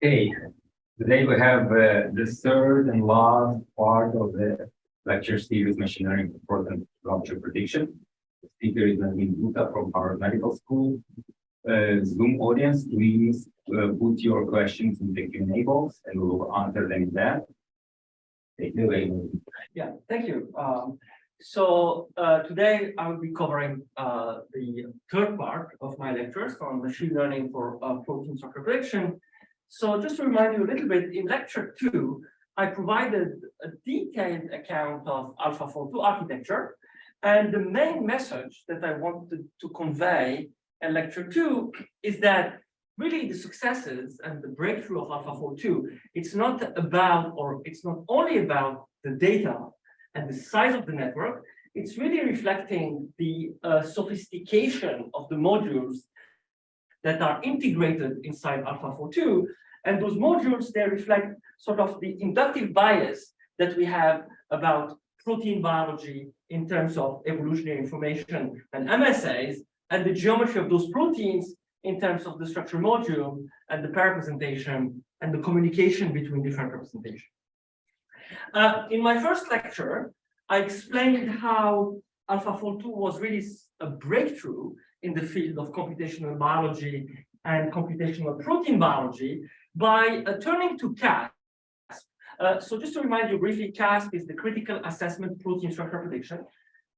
Okay, today we have the third and last part of the lecture series, Machine Learning for Protein Structure Prediction. The speaker is Nazim Bouatta from Harvard Medical School. Zoom audience, please put your questions in the Q&A box and we will answer them in that. Take it away. Yeah, thank you. Today I will be covering the third part of my lectures on machine learning for protein structure prediction. So just to remind you a little bit, in lecture 2, I provided a detailed account of AlphaFold2 architecture. And the main message that I wanted to convey in lecture 2 is that really the successes and the breakthrough of AlphaFold2, it's not only about the data and the size of the network, it's really reflecting the sophistication of the modules that are integrated inside AlphaFold2. And those modules, they reflect sort of the inductive bias that we have about protein biology in terms of evolutionary information and MSAs, and the geometry of those proteins in terms of the structure module and the pair representation and the communication between different representations. In my first lecture, I explained how AlphaFold2 was really a breakthrough in the field of computational biology and computational protein biology by turning to CASP. So just to remind you briefly, CASP is the Critical Assessment Protein Structure Prediction.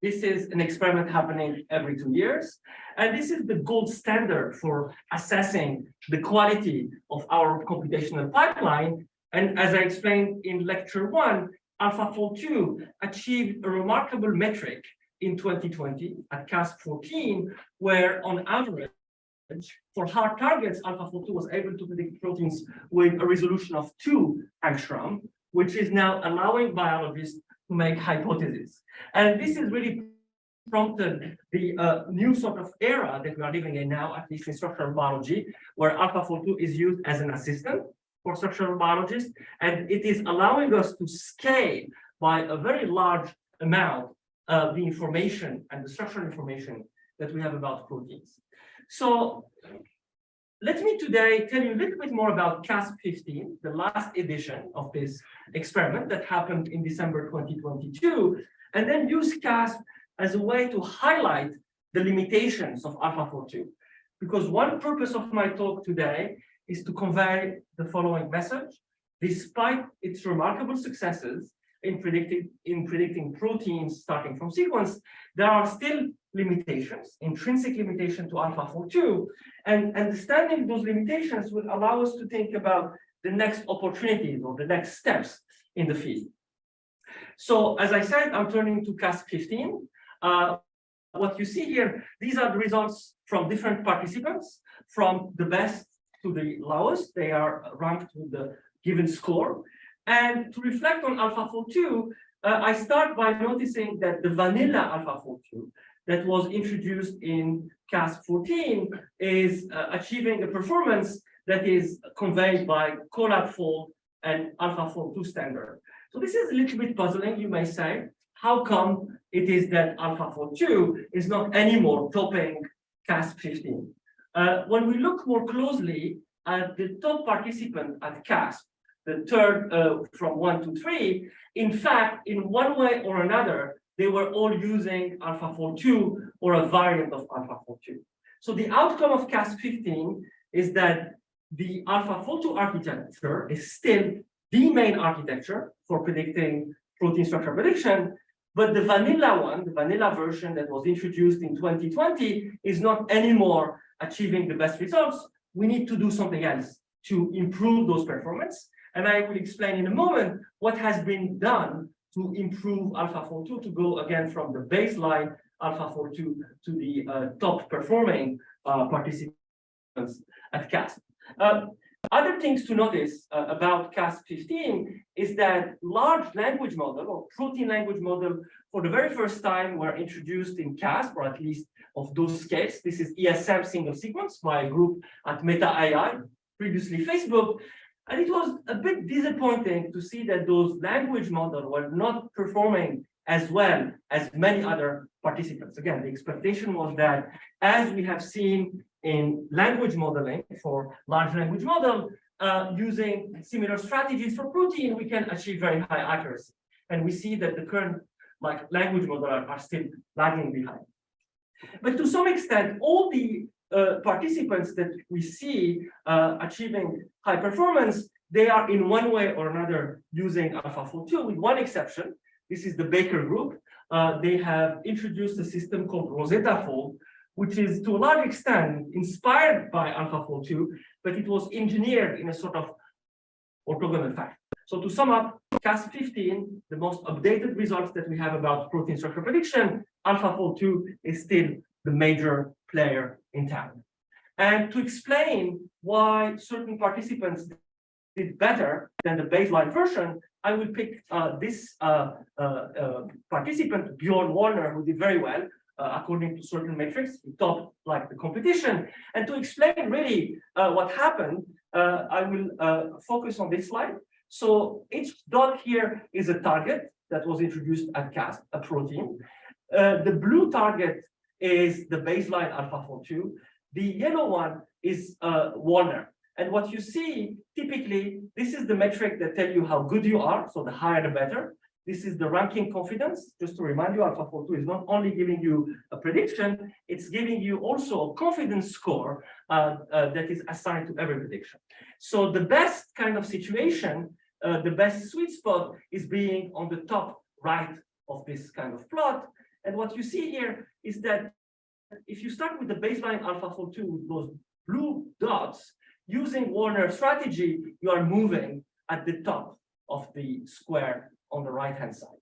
This is an experiment happening every 2 years. And this is the gold standard for assessing the quality of our computational pipeline. And as I explained in lecture 1, AlphaFold2 achieved a remarkable metric in 2020 at CASP15, where on average, for hard targets, AlphaFold2 was able to predict proteins with a resolution of 2 angstrom, which is now allowing biologists to make hypotheses. And this has really prompted the new sort of era that we are living in now, at least in structural biology, where AlphaFold2 is used as an assistant for structural biologists, and it is allowing us to scale by a very large amount the information and the structural information that we have about proteins. So let me today tell you a little bit more about CASP15, the last edition of this experiment that happened in December 2022, and then use CASP as a way to highlight the limitations of AlphaFold2. Because one purpose of my talk today is to convey the following message. Despite its remarkable successes in predicting proteins starting from sequence, there are still limitations, intrinsic limitation to AlphaFold2, and understanding those limitations will allow us to think about the next opportunities or the next steps in the field. So as I said, I'm turning to CASP15. What you see here, these are the results from different participants, from the best to the lowest. They are ranked with the given score. And to reflect on AlphaFold2, I start by noticing that the vanilla AlphaFold2 that was introduced in CASP14 is achieving a performance that is conveyed by AlphaFold and AlphaFold2 standard. So this is a little bit puzzling, you may say. How come it is that AlphaFold2 is not anymore topping CASP15? When we look more closely at the top participant at CASP, the third from 1 to 3, in fact, in one way or another, they were all using AlphaFold2 or a variant of AlphaFold2. So the outcome of CASP15 is that the AlphaFold2 architecture is still the main architecture for predicting protein structure prediction, but the vanilla one, the vanilla version that was introduced in 2020 is not anymore achieving the best results. We need to do something else to improve those performance. And I will explain in a moment what has been done to improve AlphaFold2 to go again from the baseline AlphaFold2 to the top performing participants at CASP. Other things to notice about CASP15 is that large language model or protein language model for the very first time were introduced in CASP, or at least of those scales. This is ESM single sequence by a group at Meta AI, previously Facebook. And it was a bit disappointing to see that those language models were not performing as well as many other participants. Again, the expectation was that, as we have seen in language modeling for large language model, using similar strategies for protein, we can achieve very high accuracy. And we see that the current language models are still lagging behind. But to some extent, all the participants that we see achieving high performance, they are in one way or another using AlphaFold2, with one exception. This is the Baker group. They have introduced a system called Rosetta Fold, which is to a large extent inspired by AlphaFold2, but it was engineered in a sort of orthogonal fashion. So to sum up, CASP15, the most updated results that we have about protein structure prediction, AlphaFold2 is still the major player in town. And to explain why certain participants did better than the baseline version, I will pick this participant, Bjorn Warner, who did very well according to certain metrics. He topped the competition. And to explain really what happened, I will focus on this slide. So each dot here is a target that was introduced at CASP, a protein. The blue target is the baseline AlphaFold2. The yellow one is Warner. And what you see, typically, this is the metric that tell you how good you are. So the higher, the better. This is the ranking confidence. Just to remind you, AlphaFold2 is not only giving you a prediction, it's giving you also a confidence score that is assigned to every prediction. So the best kind of situation, the best sweet spot is being on the top right of this kind of plot. And what you see here is that if you start with the baseline AlphaFold2 with those blue dots, using Warner strategy, you are moving at the top of the square on the right-hand side.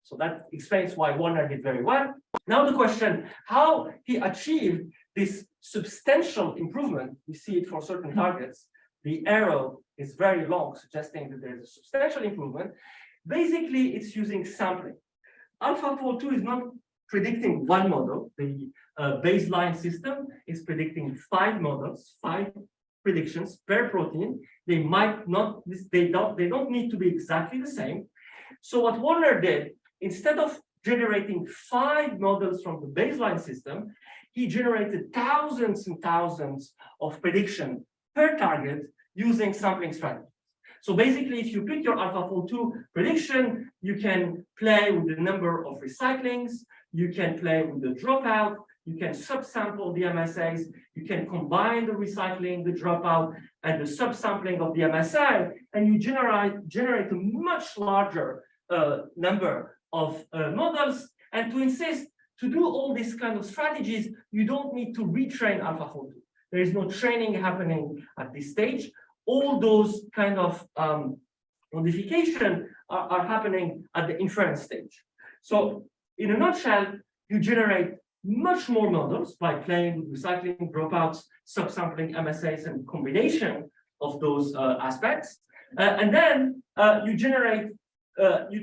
So that explains why Warner did very well. Now the question, how he achieved this substantial improvement, we see it for certain targets. The arrow is very long, suggesting that there's a substantial improvement. Basically, it's using sampling. AlphaFold2 is not predicting one model. The baseline system is predicting 5 models, 5 predictions per protein. They might not, they don't need to be exactly the same. So what Warner did, instead of generating 5 models from the baseline system, he generated thousands and thousands of prediction per target using sampling strategies. So basically, if you pick your AlphaFold2 prediction, you can play with the number of recyclings, you can play with the dropout, you can subsample the MSAs, you can combine the recycling, the dropout, and the subsampling of the MSA, and you generate a much larger number of models. And to insist to do all these kind of strategies, you don't need to retrain AlphaFold2. There is no training happening at this stage. All those kind of modification are happening at the inference stage. So in a nutshell, you generate much more models by playing with recycling, dropouts, subsampling, MSAs, and combination of those aspects. And then you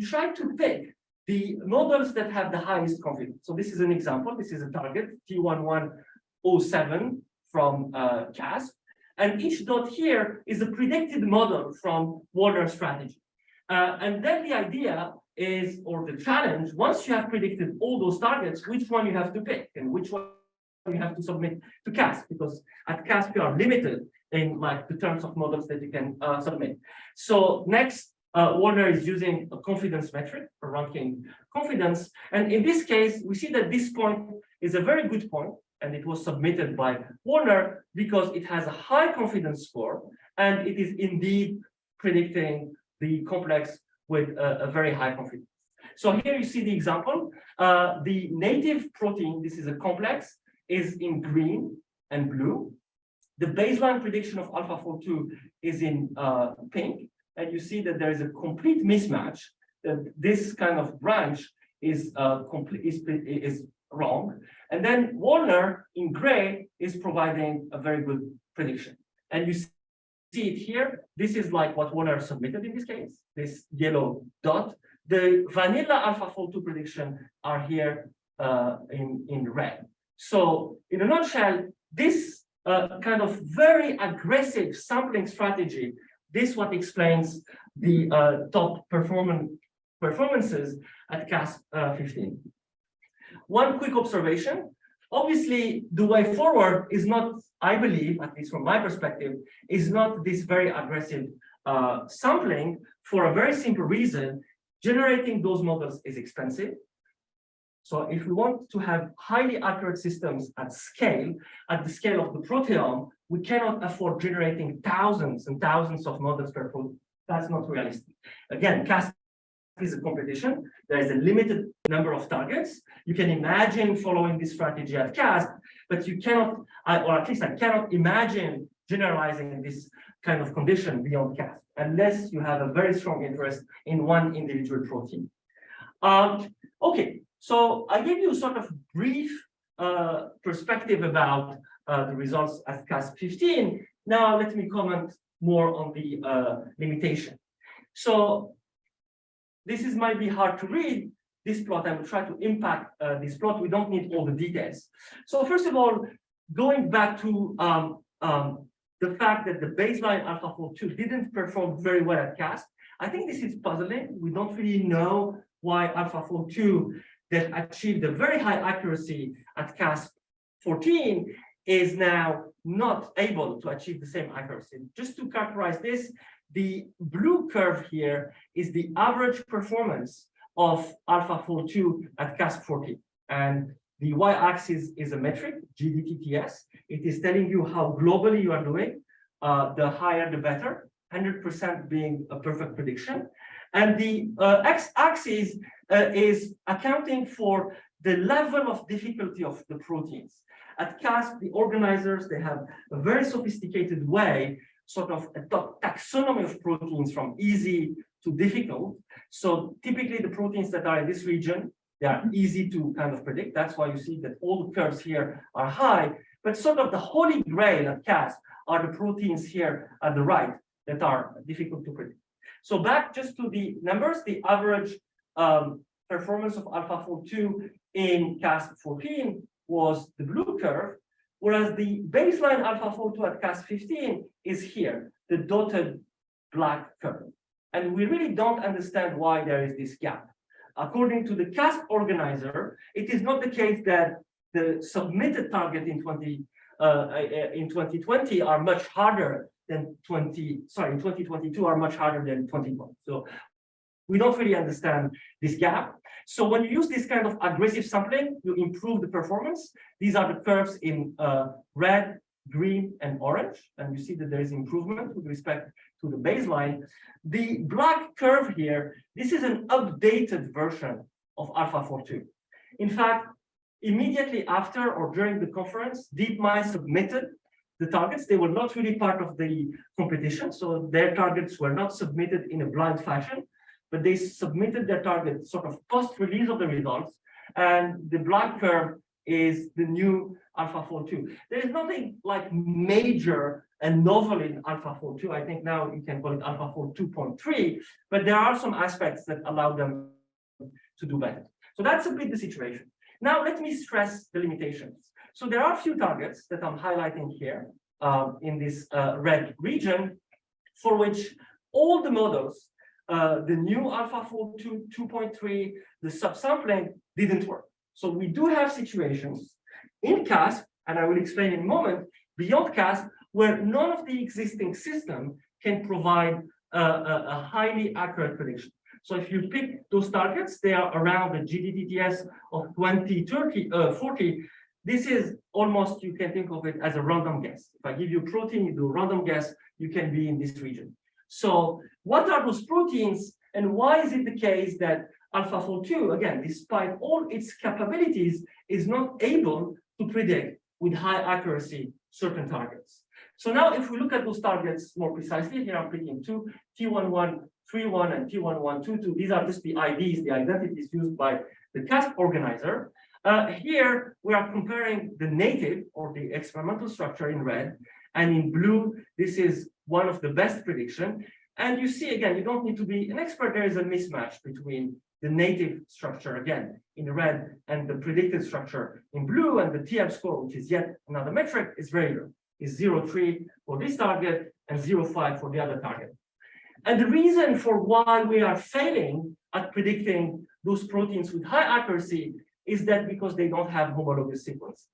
try to pick the models that have the highest confidence. So this is an example. This is a target, T1107 from CASP. And each dot here is a predicted model from Warner strategy. And then the idea is, or the challenge, once you have predicted all those targets, which one you have to pick and which one you have to submit to CASP, because at CASP you are limited in the terms of models that you can submit. So next, Warner is using a confidence metric for ranking confidence. And in this case, we see that this point is a very good point, and it was submitted by Warner because it has a high confidence score, and it is indeed predicting the complex with a very high confidence. So here you see the example. The native protein, this is a complex, is in green and blue. The baseline prediction of AlphaFold2 is in pink, and you see that there is a complete mismatch. This kind of branch is wrong. And then Warner in gray is providing a very good prediction. And you see it here. This is what Warner submitted in this case, this yellow dot. The vanilla AlphaFold2 prediction are here in red. So in a nutshell, this kind of very aggressive sampling strategy, this what explains the top performances at CASP15. One quick observation. Obviously, the way forward is not I believe, at least from my perspective, is not this very aggressive sampling for a very simple reason. Generating those models is expensive. So if we want to have highly accurate systems at the scale of the proteome, we cannot afford generating thousands and thousands of models per protein. That's not realistic. Again, CASP is a competition. There is a limited number of targets. You can imagine following this strategy at CASP, but you cannot, or at least I cannot imagine generalizing this kind of condition beyond CASP, unless you have a very strong interest in one individual protein. Okay, so I gave you sort of brief perspective about the results at CASP15. Now let me comment more on the limitation. So this might be hard to read, this plot. I will try to impact this plot. We don't need all the details. So first of all, going back to the fact that the baseline AlphaFold2 didn't perform very well at CASP, I think this is puzzling. We don't really know why AlphaFold2 that achieved a very high accuracy at CASP14 is now not able to achieve the same accuracy. Just to characterize this, the blue curve here is the average performance of AlphaFold2 at CASP14. And the y-axis is a metric, GDTTS. It is telling you how globally you are doing. The higher, the better, 100% being a perfect prediction. And the x-axis is accounting for the level of difficulty of the proteins. At CASP, the organizers, they have a very sophisticated way, sort of a taxonomy of proteins from easy to difficult. So typically the proteins that are in this region, they are easy to kind of predict. That's why you see that all the curves here are high, but sort of the holy grail at CASP are the proteins here at the right that are difficult to predict. So back just to the numbers, the average performance of AlphaFold2 in CASP14 was the blue curve, whereas the baseline AlphaFold2 at CASP15 is here, the dotted black curve. And we really don't understand why there is this gap. According to the CASP organizer, it is not the case that the submitted target in 2020 are much harder than in 2022 are much harder than 2020. So we don't really understand this gap. So when you use this kind of aggressive sampling, you improve the performance. These are the curves in red, green, and orange. And you see that there is improvement with respect to the baseline. The black curve here, this is an updated version of AlphaFold2. In fact, immediately after or during the conference, DeepMind submitted the targets. They were not really part of the competition, so their targets were not submitted in a blind fashion, but they submitted their targets sort of post-release of the results, and the black curve is the new AlphaFold2. There is nothing like major and novel in AlphaFold2. I think now you can call it AlphaFold 2.3, but there are some aspects that allow them to do better. So that's a bit the situation. Now let me stress the limitations. So there are a few targets that I'm highlighting here in this red region, for which all the models, the new AlphaFold 2.3, the subsampling didn't work. So we do have situations in CASP, and I will explain in a moment, beyond CASP, where none of the existing system can provide a highly accurate prediction. So if you pick those targets, they are around the GDTTS of 20, 30, 40. This is almost, you can think of it as a random guess. If I give you a protein, you do a random guess, you can be in this region. So what are those proteins, and why is it the case that AlphaFold2, again, despite all its capabilities, is not able to predict with high accuracy certain targets? So now if we look at those targets more precisely, here I'm picking two, T1131 and T1122. These are just the IDs, the identities used by the CASP organizer. Here we are comparing the native or the experimental structure in red, and in blue, this is one of the best prediction. And you see, again, you don't need to be an expert. There is a mismatch between the native structure, again, in red, and the predicted structure in blue, and the TF score, which is yet another metric, is very low. Is 0.3 for this target and 0.5 for the other target. And the reason for why we are failing at predicting those proteins with high accuracy is that because they don't have homologous sequence.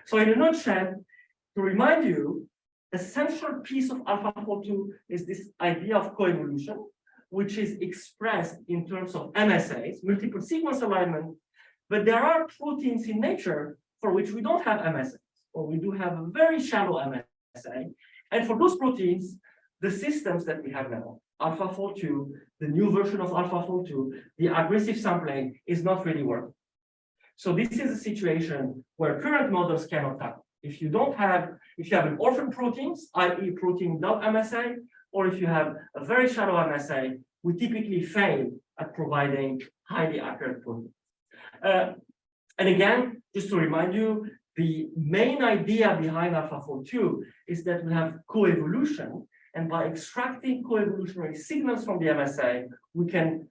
So in a nutshell, To remind you, a central piece of AlphaFold2 is this idea of coevolution, which is expressed in terms of MSAs, multiple sequence alignment, but there are proteins in nature for which we don't have MSAs, or we do have a very shallow MSA. And for those proteins, the systems that we have now, AlphaFold2, the new version of AlphaFold2, the aggressive sampling is not really working. So this is a situation where current models cannot tackle. If you have an orphan proteins, i.e. protein without MSA, or if you have a very shallow MSA, we typically fail at providing highly accurate proteins. And again, just to remind you, the main idea behind AlphaFold2 is that we have coevolution, and by extracting coevolutionary signals from the MSA, we can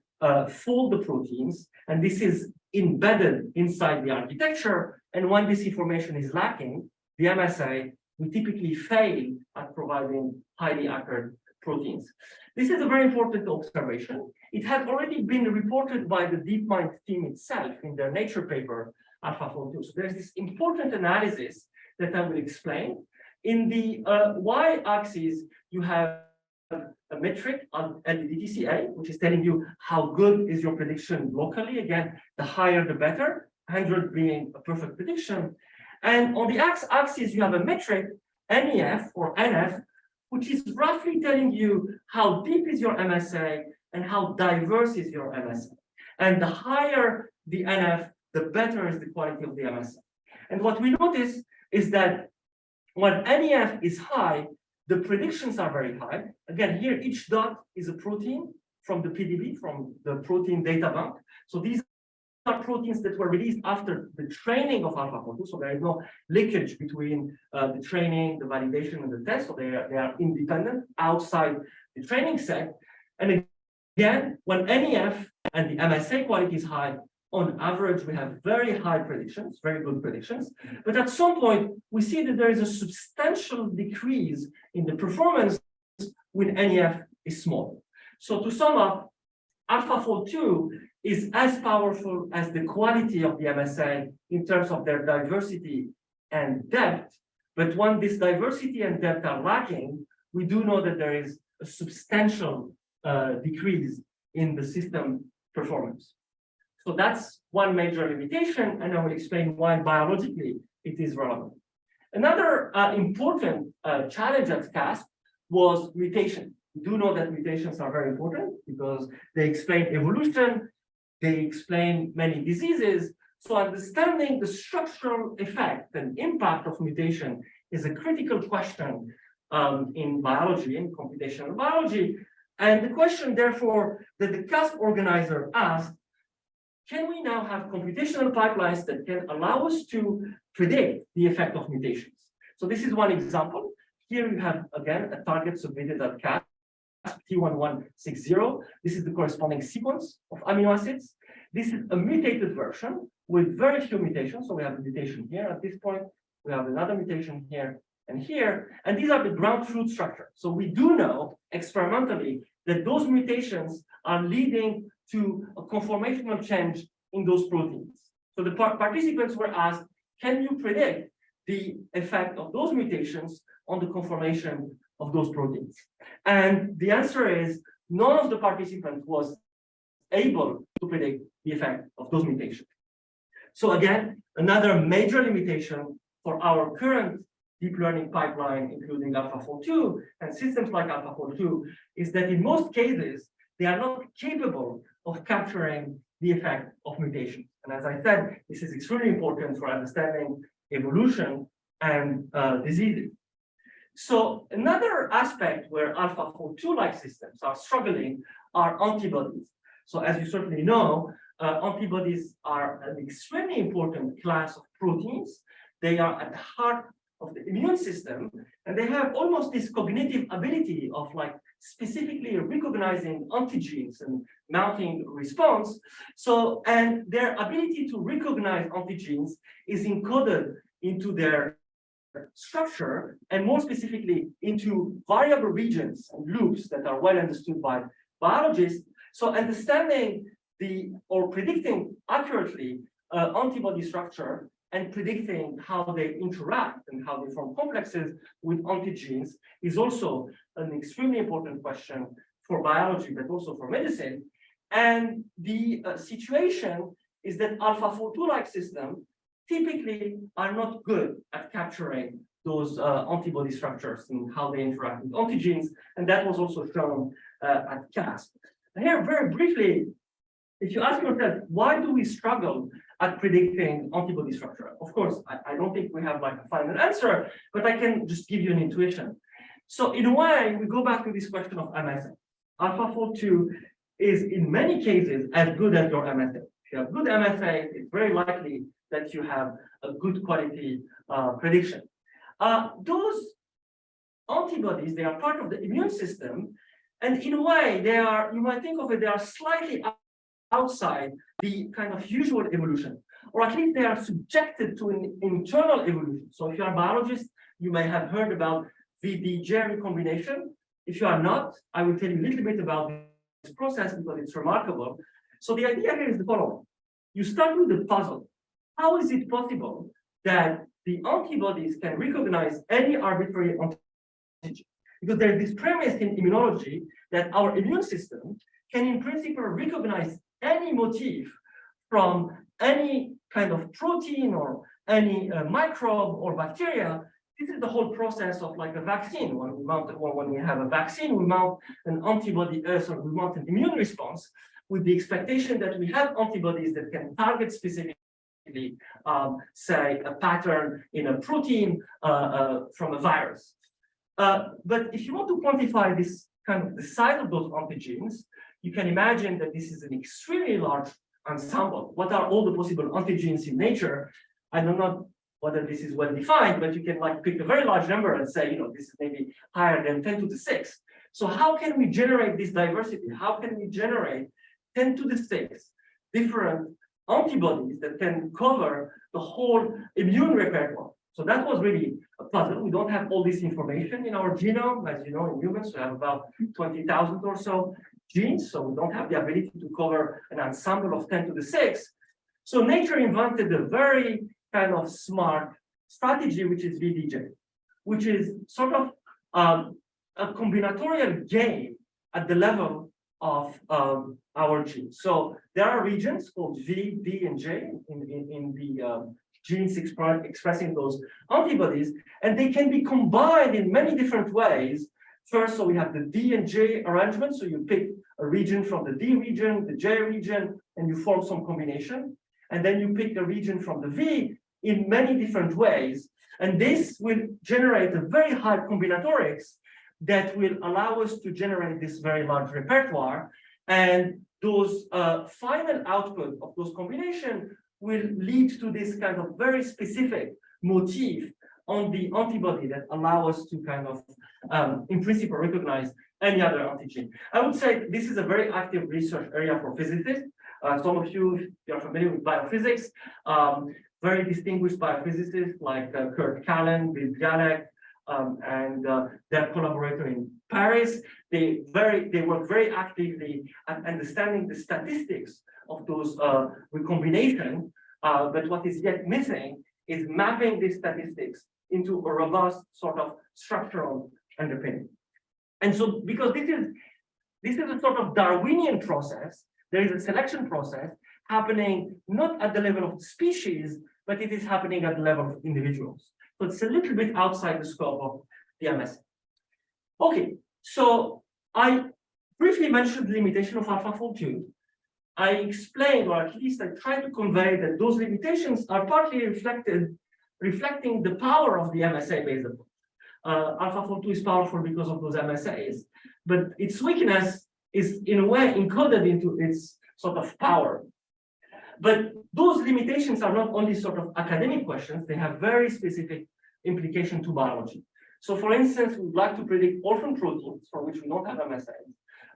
fold the proteins, and this is embedded inside the architecture. And when this information is lacking, the MSA, we typically fail at providing highly accurate proteins. This is a very important observation. It had already been reported by the DeepMind team itself in their Nature paper, AlphaFold2. So there's this important analysis that I will explain. In the y-axis, you have a metric on LDDTCA, which is telling you how good is your prediction locally. Again, the higher the better, 100 being a perfect prediction. And on the x-axis, you have a metric, NEF or NF, which is roughly telling you how deep is your MSA and how diverse is your MSA. And the higher the NF, the better is the quality of the MSA. And what we notice is that when NEF is high, the predictions are very high. Again, here, each dot is a protein from the PDB, from the protein data bank. So these are proteins that were released after the training of AlphaFold2. So there is no linkage between the training, the validation, and the test. So they are independent outside the training set. And again, when NEF and the MSA quality is high, on average, we have very high predictions, very good predictions. But at some point, we see that there is a substantial decrease in the performance when NEF is small. So to sum up, AlphaFold2 is as powerful as the quality of the MSA in terms of their diversity and depth. But when this diversity and depth are lacking, we do know that there is a substantial decrease in the system performance. So that's one major limitation, and I will explain why biologically it is relevant. Another important challenge at CASP was mutation. We do know that mutations are very important because they explain evolution, they explain many diseases. So understanding the structural effect and impact of mutation is a critical question in biology, in computational biology. And the question, therefore, that the CASP organizer asked, can we now have computational pipelines that can allow us to predict the effect of mutations? So this is one example. Here you have, again, a target submitted at CASP15 This is the corresponding sequence of amino acids. This is a mutated version with very few mutations. So we have a mutation here at this point. We have another mutation here and here. And these are the ground truth structure. So we do know experimentally that those mutations are leading to a conformational change in those proteins. So the participants were asked, can you predict the effect of those mutations on the conformation of those proteins? And the answer is none of the participants was able to predict the effect of those mutations. So again, another major limitation for our current deep learning pipeline, including AlphaFold2 and systems like AlphaFold2, is that in most cases, they are not capable of capturing the effect of mutations. And as I said, this is extremely important for understanding evolution and diseases. So another aspect where AlphaFold2-like systems are struggling are antibodies. So as you certainly know, antibodies are an extremely important class of proteins. They are at the heart of the immune system, and they have almost this cognitive ability of specifically recognizing antigens and mounting response. So, and their ability to recognize antigens is encoded into their structure, and more specifically into variable regions and loops that are well understood by biologists. So understanding or predicting accurately antibody structure and predicting how they interact and how they form complexes with antigenes is also an extremely important question for biology, but also for medicine. And the situation is that AlphaFold2-like systems typically are not good at capturing those antibody structures and how they interact with antigens. And that was also shown at CASP. Here, very briefly, if you ask yourself, why do we struggle at predicting antibody structure? Of course, I don't think we have like a final answer, but I can just give you an intuition. So in a way, we go back to this question of MSA. AlphaFold2 is in many cases as good as your MSA. If you have good MSA, it's very likely that you have a good quality prediction. Those antibodies, they are part of the immune system. And in a way, they are, you might think of it, they are slightly outside the kind of usual evolution, or at least they are subjected to an internal evolution. So if you are a biologist, you may have heard about VD-J recombination. If you are not, I will tell you a little bit about this process because it's remarkable. So the idea here is the following. You start with the puzzle. How is it possible that the antibodies can recognize any arbitrary antigen? Because there's this premise in immunology that our immune system can in principle recognize any motif from any kind of protein or any microbe or bacteria. This is the whole process of like a vaccine. When we have a vaccine, we mount an antibody, we mount an immune response with the expectation that we have antibodies that can target specifically, say, a pattern in a protein from a virus. But if you want to quantify this kind of the size of those antigens, you can imagine that this is an extremely large ensemble. What are all the possible antigens in nature? I don't know whether this is well defined, but you can like pick a very large number and say, you know, this is maybe higher than 10 to the 6. So how can we generate this diversity? How can we generate 10 to the 6 different antibodies that can cover the whole immune repertoire? So that was really a puzzle. We don't have all this information in our genome. As you know, in humans, we have about 20,000 or so genes. So we don't have the ability to cover an ensemble of 10 to the 6. So nature invented a very kind of smart strategy, which is VD-J, which is sort of a combinatorial game at the level of our genes. So there are regions called V, D, and J in the genes expressing those antibodies, and they can be combined in many different ways. First, so we have the D and J arrangement. So you pick a region from the D region, the J region, and you form some combination. And then you pick a region from the V in many different ways. And this will generate a very high combinatorics that will allow us to generate this very large repertoire. And those final output of those combinations will lead to this kind of very specific motif on the antibody that allow us to kind of, in principle, recognize any other antigen. I would say this is a very active research area for physicists. Some of you, if you're familiar with biophysics, very distinguished biophysicists like Kurt Callan, Bill Galek, and their collaborator in Paris. They work very actively at understanding the statistics of those recombination. But what is yet missing is mapping these statistics into a robust sort of structural underpinning. And so, because this is a sort of Darwinian process, there is a selection process happening not at the level of the species, but it is happening at the level of individuals. So it's a little bit outside the scope of the MSA. Okay, so I briefly mentioned the limitation of AlphaFold2. I explained, or at least I tried to convey, that those limitations are partly reflecting the power of the MSA-based approach. AlphaFold2 is powerful because of those MSAs, but its weakness is in a way encoded into its sort of power. But those limitations are not only sort of academic questions, they have very specific implication to biology. So for instance, we would like to predict orphan proteins for which we don't have MSAs.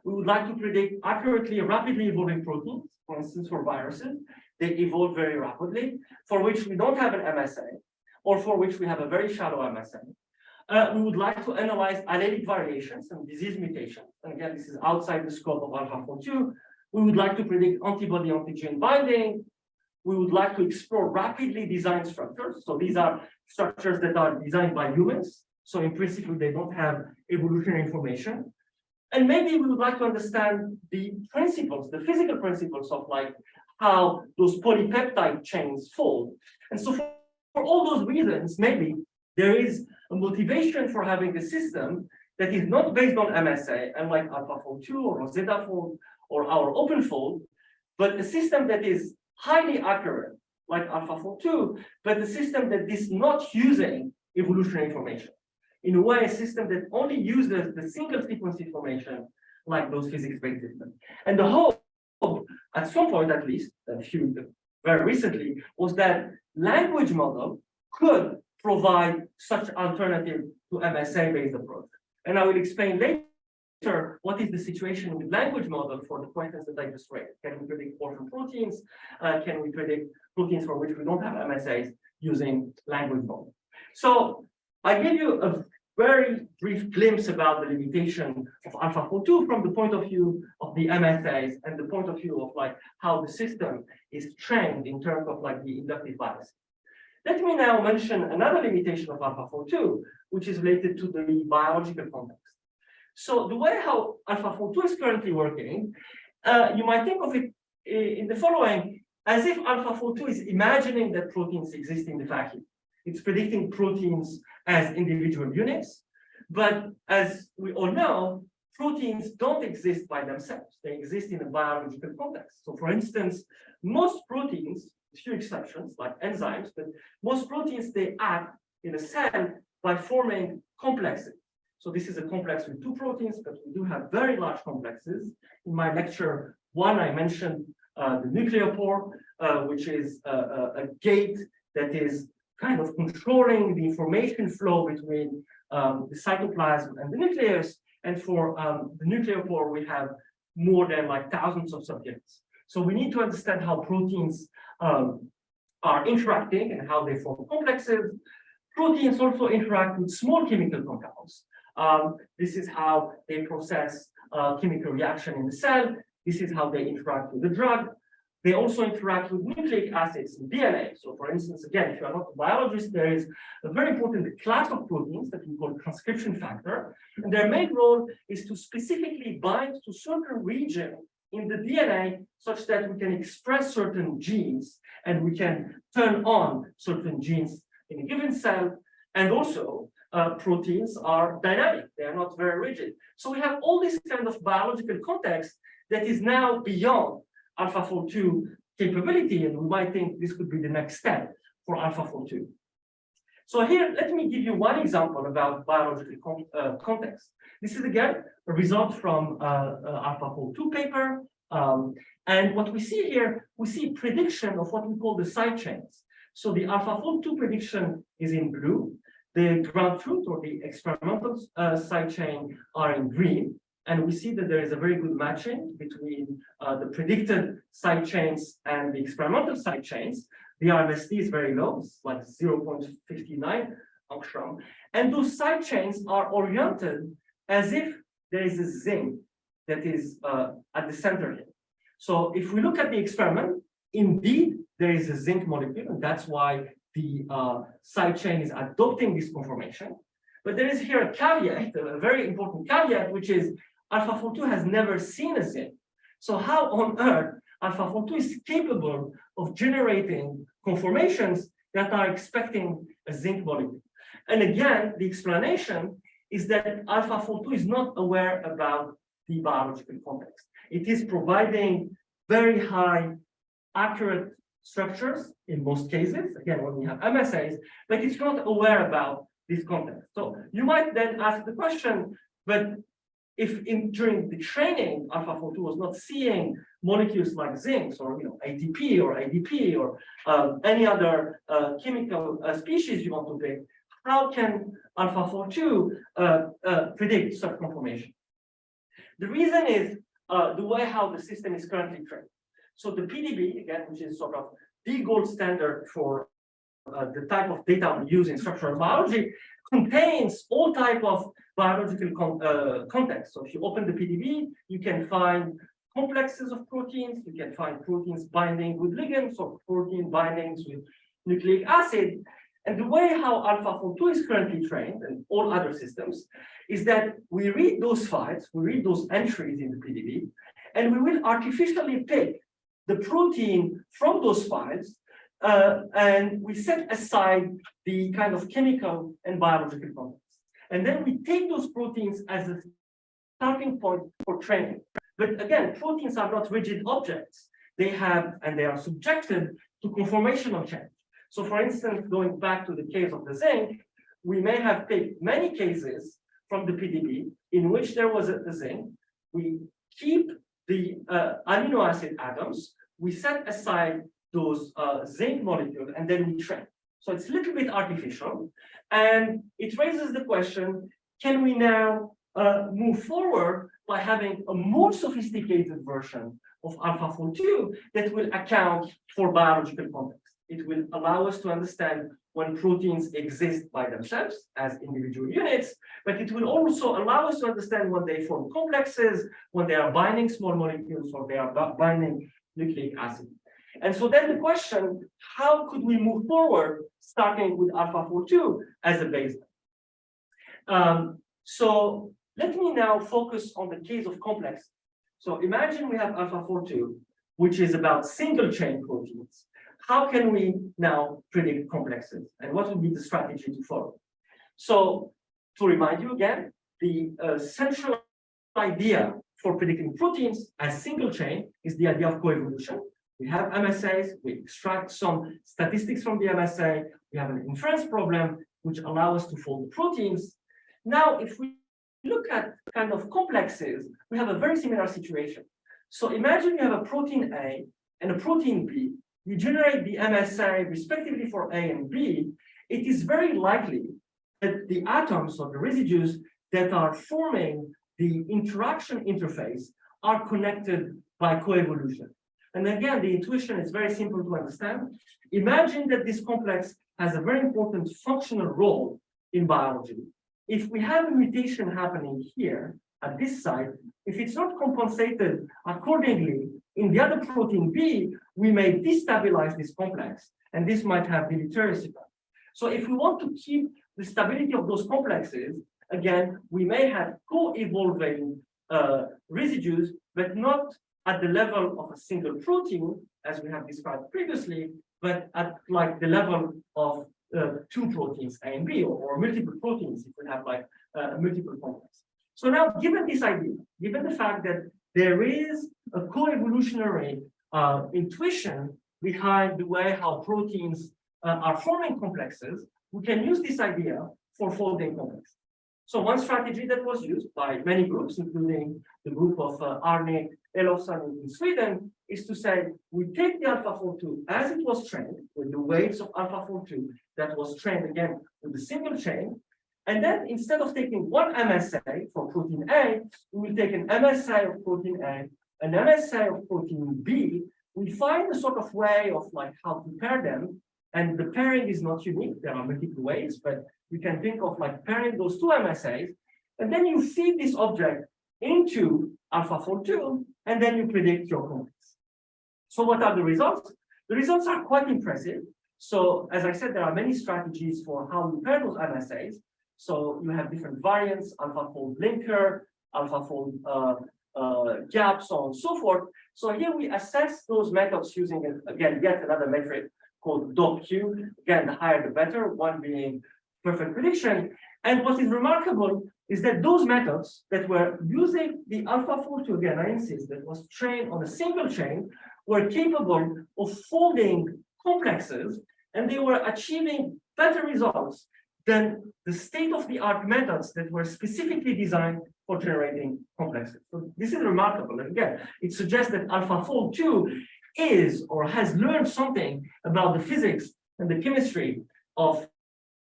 We would like to predict accurately rapidly evolving proteins, for instance, for viruses. They evolve very rapidly, for which we don't have an MSA, or for which we have a very shallow MSA. We would like to analyze allelic variations and disease mutations. And again, this is outside the scope of AlphaFold2. We would like to predict antibody-antigen binding. we would like to explore rapidly designed structures. So these are structures that are designed by humans. So in principle, they don't have evolutionary information. And maybe we would like to understand the principles, the physical principles of like how those polypeptide chains fold. And so for all those reasons, maybe there is a motivation for having a system that is not based on MSA, unlike AlphaFold2 or RosettaFold or our OpenFold, but a system that is highly accurate, like AlphaFold2, but a system that is not using evolutionary information. In a way, a system that only uses the single sequence information, like those physics-based systems. And the hope, at some point at least, very recently, was that language model could provide such alternative to MSA-based approach. And I will explain later what is the situation with language model for the questions that I just raised. Can we predict orphan proteins? Can we predict proteins for which we don't have MSAs using language model? So I give you a very brief glimpse about the limitation of AlphaFold2 from the point of view of the MSAs and the point of view of like how the system is trained in terms of like the inductive bias. Let me now mention another limitation of AlphaFold2, which is related to the biological context. So the way how AlphaFold2 is currently working, you might think of it in the following, as if AlphaFold2 is imagining that proteins exist in the vacuum. It's predicting proteins as individual units, but as we all know, proteins don't exist by themselves. They exist in a biological context. So for instance, most proteins, few exceptions like enzymes, but most proteins, they act in a cell by forming complexes. So this is a complex with two proteins, but we do have very large complexes. In my lecture one, I mentioned the nucleopore, which is a gate that is kind of controlling the information flow between the cytoplasm and the nucleus. And for the nucleopore, we have more than like thousands of subunits. So we need to understand how proteins are interacting and how they form complexes. Proteins also interact with small chemical compounds. This is how they process chemical reaction in the cell. This is how they interact with the drug. They also interact with nucleic acids in DNA. So for instance, again, if you are not a biologist, there is a very important class of proteins that we call transcription factor. And their main role is to specifically bind to certain region in the DNA such that we can express certain genes and we can turn on certain genes in a given cell. And also proteins are dynamic. They are not very rigid. So we have all this kind of biological context that is now beyond AlphaFold2 capability, and we might think this could be the next step for AlphaFold2. So here, let me give you one example about biological context. This is again a result from AlphaFold2 paper, and what we see here, we see prediction of what we call the side chains. So the AlphaFold2 prediction is in blue, the ground truth or the experimental side chain are in green. And we see that there is a very good matching between the predicted side chains and the experimental side chains. The RMSD is very low, it's like 0.59 angstrom. And those side chains are oriented as if there is a zinc that is at the center here. So if we look at the experiment, indeed, there is a zinc molecule, and that's why the side chain is adopting this conformation. But there is here a caveat, a very important caveat, which is AlphaFold2 has never seen a zinc. So how on earth AlphaFold2 is capable of generating conformations that are expecting a zinc molecule? And again, the explanation is that AlphaFold2 is not aware about the biological context. It is providing very high accurate structures in most cases, again, when we have MSAs, but it's not aware about this context. So you might then ask the question, but if during the training, AlphaFold2 was not seeing molecules like zinc or ATP or ADP or any other chemical species you want to pick, how can AlphaFold2 predict such conformation? The reason is the way how the system is currently trained. So the PDB, again, which is sort of the gold standard for the type of data we use in structural biology, contains all type of biological context. So if you open the PDB, you can find complexes of proteins. You can find proteins binding with ligands or protein bindings with nucleic acid. And the way how AlphaFold2 is currently trained and all other systems is that we read those files, we read those entries in the PDB, and we will artificially pick the protein from those files, and we set aside the kind of chemical and biological context. And then we take those proteins as a starting point for training. But again, proteins are not rigid objects. They have, and they are subjected to conformational change. So for instance, going back to the case of the zinc, we may have picked many cases from the PDB in which there was a zinc. We keep the amino acid atoms, we set aside those zinc molecules, and then we train. So it's a little bit artificial. And it raises the question, can we now move forward by having a more sophisticated version of AlphaFold2 that will account for biological context? It will allow us to understand when proteins exist by themselves as individual units, but it will also allow us to understand when they form complexes, when they are binding small molecules, or they are binding nucleic acid. And so then the question, how could we move forward starting with AlphaFold2 as a baseline? So let me now focus on the case of complex. So imagine we have AlphaFold2, which is about single chain proteins. How can we now predict complexes? And what would be the strategy to follow? So to remind you again, the central idea for predicting proteins as single chain is the idea of coevolution. We have MSAs, we extract some statistics from the MSA, we have an inference problem, which allow us to fold proteins. Now, if we look at kind of complexes, we have a very similar situation. So imagine you have a protein A and a protein B. You generate the MSA respectively for A and B. It is very likely that the atoms or the residues that are forming the interaction interface are connected by coevolution. And again, the intuition is very simple to understand. Imagine that this complex has a very important functional role in biology. If we have a mutation happening here at this site, if it's not compensated accordingly in the other protein B, we may destabilize this complex, and this might have deleterious effects. So if we want to keep the stability of those complexes, again, we may have co-evolving residues, but not at the level of a single protein, as we have described previously, but at like the level of two proteins, A and B, or multiple proteins, if we have like multiple complex. So now, given this idea, given the fact that there is a co-evolutionary intuition behind the way how proteins are forming complexes, we can use this idea for folding complexes. So one strategy that was used by many groups, including the group of Arne Elofsson in Sweden, is to say, we take the AlphaFold2 as it was trained, with the weights of AlphaFold2 that was trained again with a single chain, and then instead of taking one MSA for protein A, we will take an MSA of protein A, an MSA of protein B. We find a sort of way of like how to pair them, and the pairing is not unique. There are multiple ways, but you can think of like pairing those two MSAs, and then you feed this object into AlphaFold2, and then you predict your complex. So what are the results? The results are quite impressive. So as I said, there are many strategies for how you pair those MSAs. So you have different variants, AlphaFold linker, AlphaFold gap, so on and so forth. So here we assess those methods using, again, yet another metric called DOQ. Again, the higher the better, one being perfect prediction. And what is remarkable is that those methods that were using the AlphaFold2, again, I insist, that was trained on a single chain, were capable of folding complexes, and they were achieving better results than the state-of-the-art methods that were specifically designed for generating complexes. So this is remarkable. And again, it suggests that AlphaFold2 is or has learned something about the physics and the chemistry of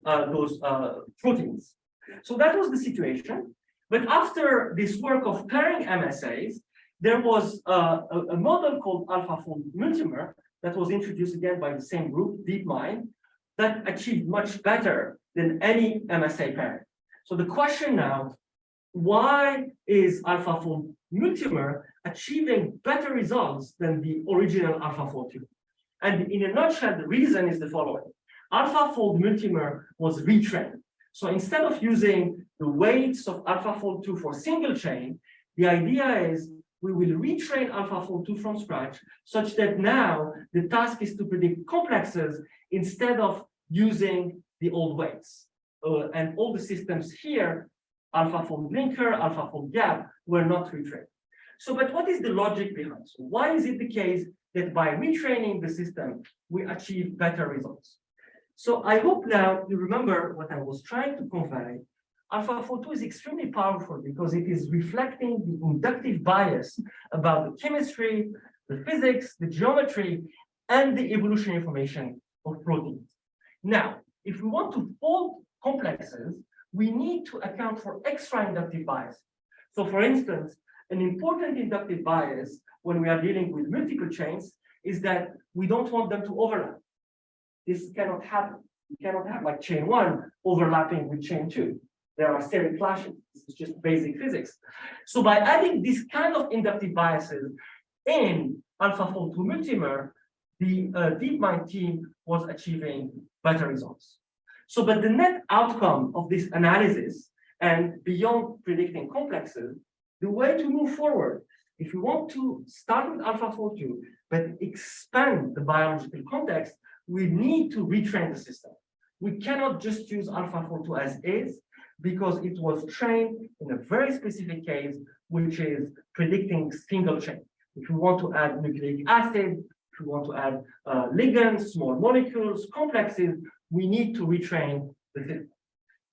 those proteins. So that was the situation. But after this work of pairing MSAs, there was a model called AlphaFold multimer that was introduced again by the same group, DeepMind, that achieved much better than any MSA pairing. So the question now, why is AlphaFold Multimer achieving better results than the original AlphaFold2. And in a nutshell, the reason is the following. AlphaFold Multimer was retrained. So instead of using the weights of AlphaFold2 for single chain, the idea is we will retrain AlphaFold2 from scratch such that now the task is to predict complexes instead of using the old weights. And all the systems here, AlphaFold linker, AlphaFold gap, were not retrained. So, but what is the logic behind? So why is it the case that by retraining the system, we achieve better results? So I hope now you remember what I was trying to convey. AlphaFold2 is extremely powerful because it is reflecting the inductive bias about the chemistry, the physics, the geometry, and the evolutionary information of proteins. Now, if we want to fold complexes, we need to account for extra inductive bias. So for instance, an important inductive bias when we are dealing with multiple chains is that we don't want them to overlap. This cannot happen. You cannot have like chain 1 overlapping with chain 2. There are steric clashes. This is just basic physics. So by adding this kind of inductive biases in AlphaFold2 Multimer, the DeepMind team was achieving better results. So, but the net outcome of this analysis and beyond predicting complexes, the way to move forward, if we want to start with AlphaFold2, but expand the biological context, we need to retrain the system. We cannot just use AlphaFold2 as is, because it was trained in a very specific case, which is predicting single chain. If we want to add nucleic acid, if we want to add ligands, small molecules, complexes, we need to retrain the system.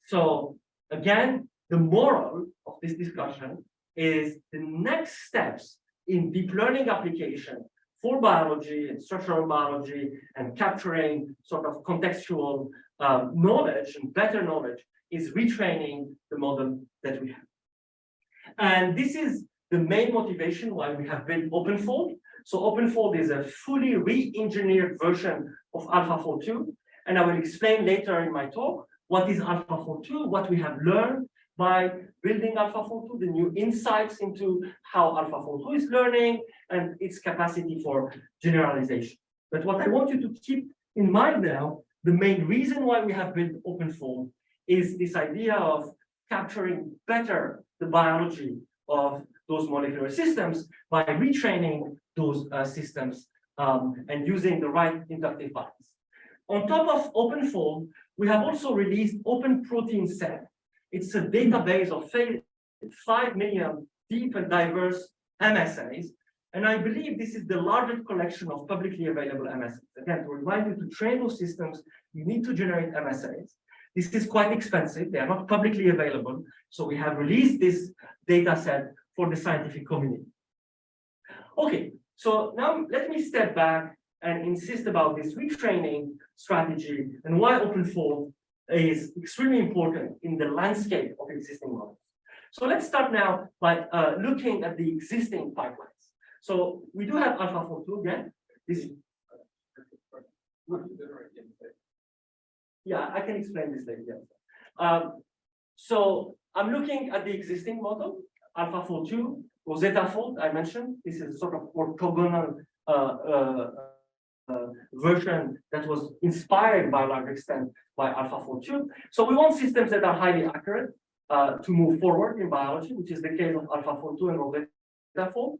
So again, the moral of this discussion is the next steps in deep learning application for biology and structural biology and capturing sort of contextual knowledge and better knowledge is retraining the model that we have. And this is the main motivation why we have built OpenFold. So OpenFold is a fully re-engineered version of AlphaFold2. And I will explain later in my talk what is AlphaFold2, what we have learned by building AlphaFold2, the new insights into how AlphaFold2 is learning and its capacity for generalization. But what I want you to keep in mind now, the main reason why we have built OpenFold is this idea of capturing better the biology of those molecular systems by retraining those systems and using the right inductive bias. On top of OpenFold, we have also released Open Protein Set. It's a database of 5 million deep and diverse MSAs. And I believe this is the largest collection of publicly available MSAs. Again, to remind you to train those systems, you need to generate MSAs. This is quite expensive. They are not publicly available. So we have released this data set for the scientific community. Okay, so now let me step back and insist about this retraining strategy and why OpenFold is extremely important in the landscape of existing models. So let's start now by looking at the existing pipelines. So we do have AlphaFold2 again. Yeah, I can explain this later. So I'm looking at the existing model, AlphaFold2, RosettaFold, I mentioned. This is a sort of orthogonal version that was inspired by a large extent by AlphaFold2. So we want systems that are highly accurate to move forward in biology, which is the case of AlphaFold2 and RosettaFold.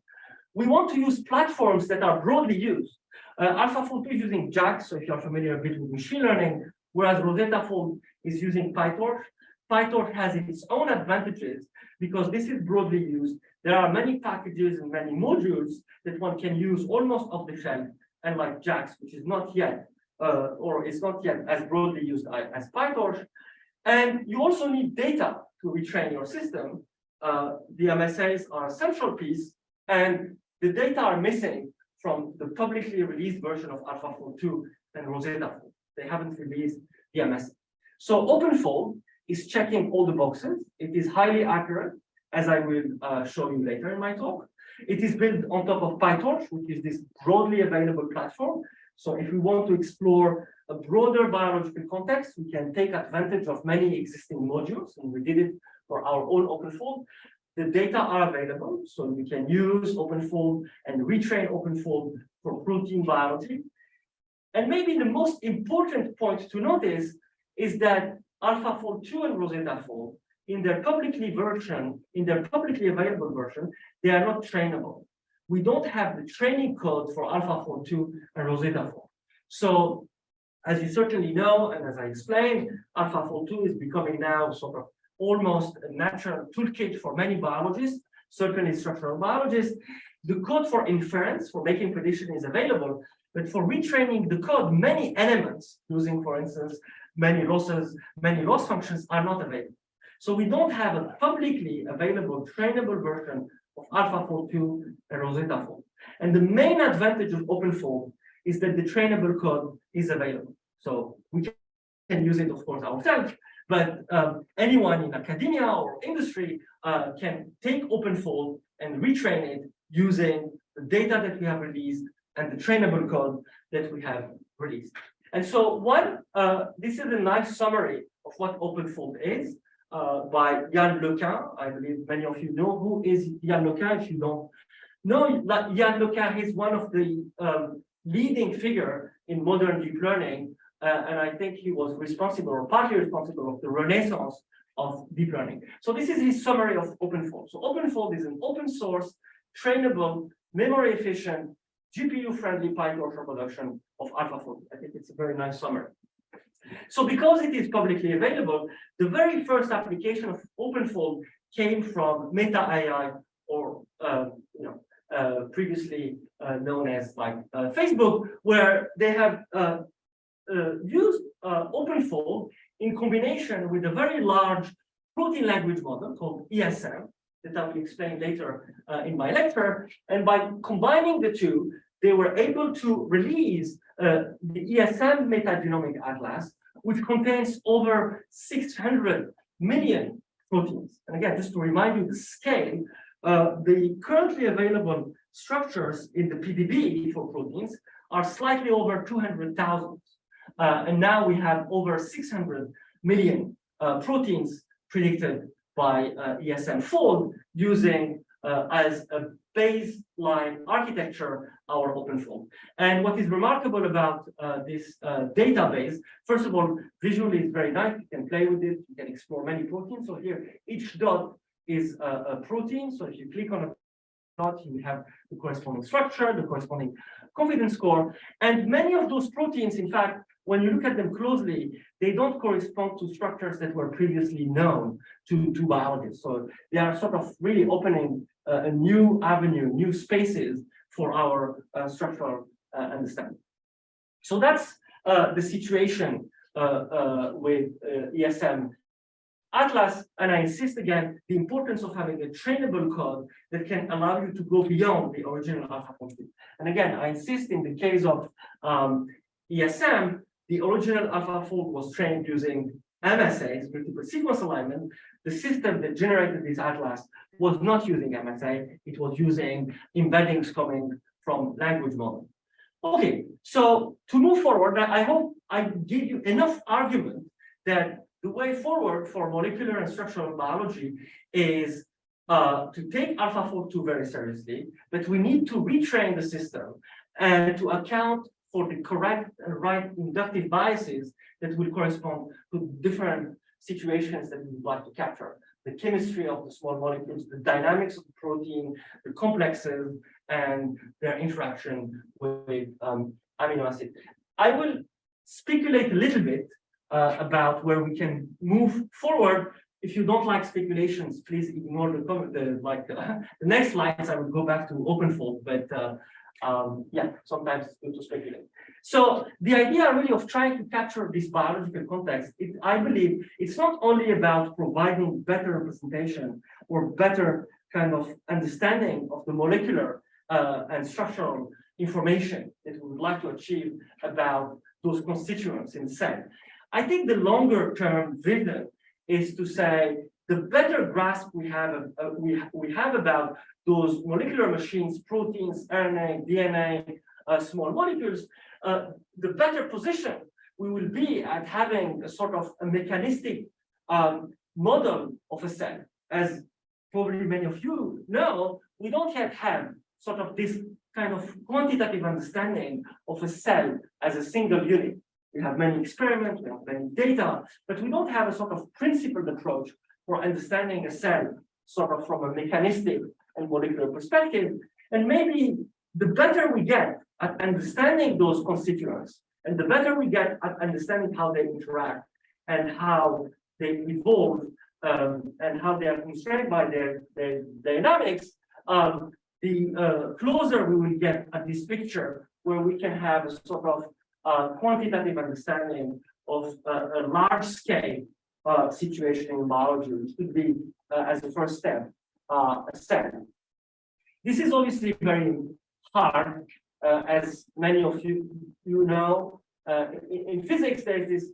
We want to use platforms that are broadly used. AlphaFold2 is using JAX, so if you're familiar a bit with machine learning, whereas RosettaFold is using PyTorch. PyTorch has its own advantages because this is broadly used. There are many packages and many modules that one can use almost off the shelf, and like JAX, which is not yet, or is not yet as broadly used as PyTorch. And you also need data to retrain your system. The MSAs are a central piece, and the data are missing from the publicly released version of AlphaFold2 and RosettaFold. They haven't released the MSA. So OpenFold is checking all the boxes. It is highly accurate, as I will show you later in my talk. It is built on top of PyTorch, which is this broadly available platform. So if we want to explore a broader biological context, we can take advantage of many existing modules, and we did it for our own OpenFold. the data are available, so we can use OpenFold and retrain OpenFold for protein biology. And maybe the most important point to notice is that AlphaFold2 and RosettaFold, in their publicly available version, they are not trainable. We don't have the training code for AlphaFold2 and RosettaFold. So, as you certainly know, and as I explained, AlphaFold2 is becoming now sort of almost a natural toolkit for many biologists, certainly structural biologists. The code for inference, for making prediction, is available, but for retraining the code, many elements, using, for instance, many loss functions, are not available. So we don't have a publicly available trainable version of AlphaFold2 and RosettaFold. And the main advantage of OpenFold is that the trainable code is available. So we can use it, of course, ourselves, but anyone in academia or industry can take OpenFold and retrain it using the data that we have released and the trainable code that we have released. And so this is a nice summary of what OpenFold is by Yann Lequin. I believe many of you know who is Yann Lequin. If you don't know, Yann Lequin is one of the leading figure in modern deep learning, and I think he was responsible or partly responsible of the renaissance of deep learning. So this is his summary of OpenFold. So OpenFold is an open source, trainable, memory efficient, GPU-friendly PyTorch reproduction of AlphaFold. I think it's a very nice summary. So because it is publicly available, the very first application of OpenFold came from Meta AI, or previously known as Facebook, where they have used OpenFold in combination with a very large protein language model called ESM, that I will explain later in my lecture. And by combining the two, they were able to release the ESM metagenomic atlas, which contains over 600 million proteins. And again, just to remind you the scale, the currently available structures in the PDB for proteins are slightly over 200,000. And now we have over 600 million proteins predicted by ESM-Fold using as a baseline architecture our OpenFold. And what is remarkable about this database, first of all, visually it's very nice. You can play with it, you can explore many proteins. So here, each dot is a protein. So if you click on a dot, you have the corresponding structure, the corresponding confidence score. And many of those proteins, in fact, when you look at them closely, they don't correspond to structures that were previously known to biologists. So they are sort of really opening a new avenue, new spaces for our structural understanding. So that's the situation with ESM Atlas, and I insist again, the importance of having a trainable code that can allow you to go beyond the original AlphaFold. And again, I insist in the case of ESM, the original AlphaFold was trained using MSAs, multiple sequence alignment. The system that generated this atlas was not using MSA, it was using embeddings coming from language model. Okay, so to move forward, I hope I give you enough argument that the way forward for molecular and structural biology is to take AlphaFold2 very seriously, but we need to retrain the system and to account for the correct and right inductive biases that will correspond to different situations that we would like to capture. The chemistry of the small molecules, the dynamics of the protein, the complexes, and their interaction with amino acid. I will speculate a little bit about where we can move forward. If you don't like speculations, please ignore the next slides. I will go back to OpenFold, but yeah, sometimes it's good to speculate. So the idea really of trying to capture this biological context, I believe it's not only about providing better representation or better kind of understanding of the molecular and structural information that we would like to achieve about those constituents in the cell. I think the longer term vision is to say the better grasp we have about those molecular machines, proteins, RNA, DNA, small molecules, the better position we will be at having a sort of a mechanistic model of a cell. As probably many of you know, we don't yet have sort of this kind of quantitative understanding of a cell as a single unit. We have many experiments, we have many data, but we don't have a sort of principled approach for understanding a cell sort of from a mechanistic and molecular perspective. And maybe the better we get at understanding those constituents, and the better we get at understanding how they interact and how they evolve and how they are constrained by their dynamics, the closer we will get at this picture where we can have a sort of quantitative understanding of a large scale situation in biology, which could be, as a first step, a cell. This is obviously very hard, as many of you know. In physics, there is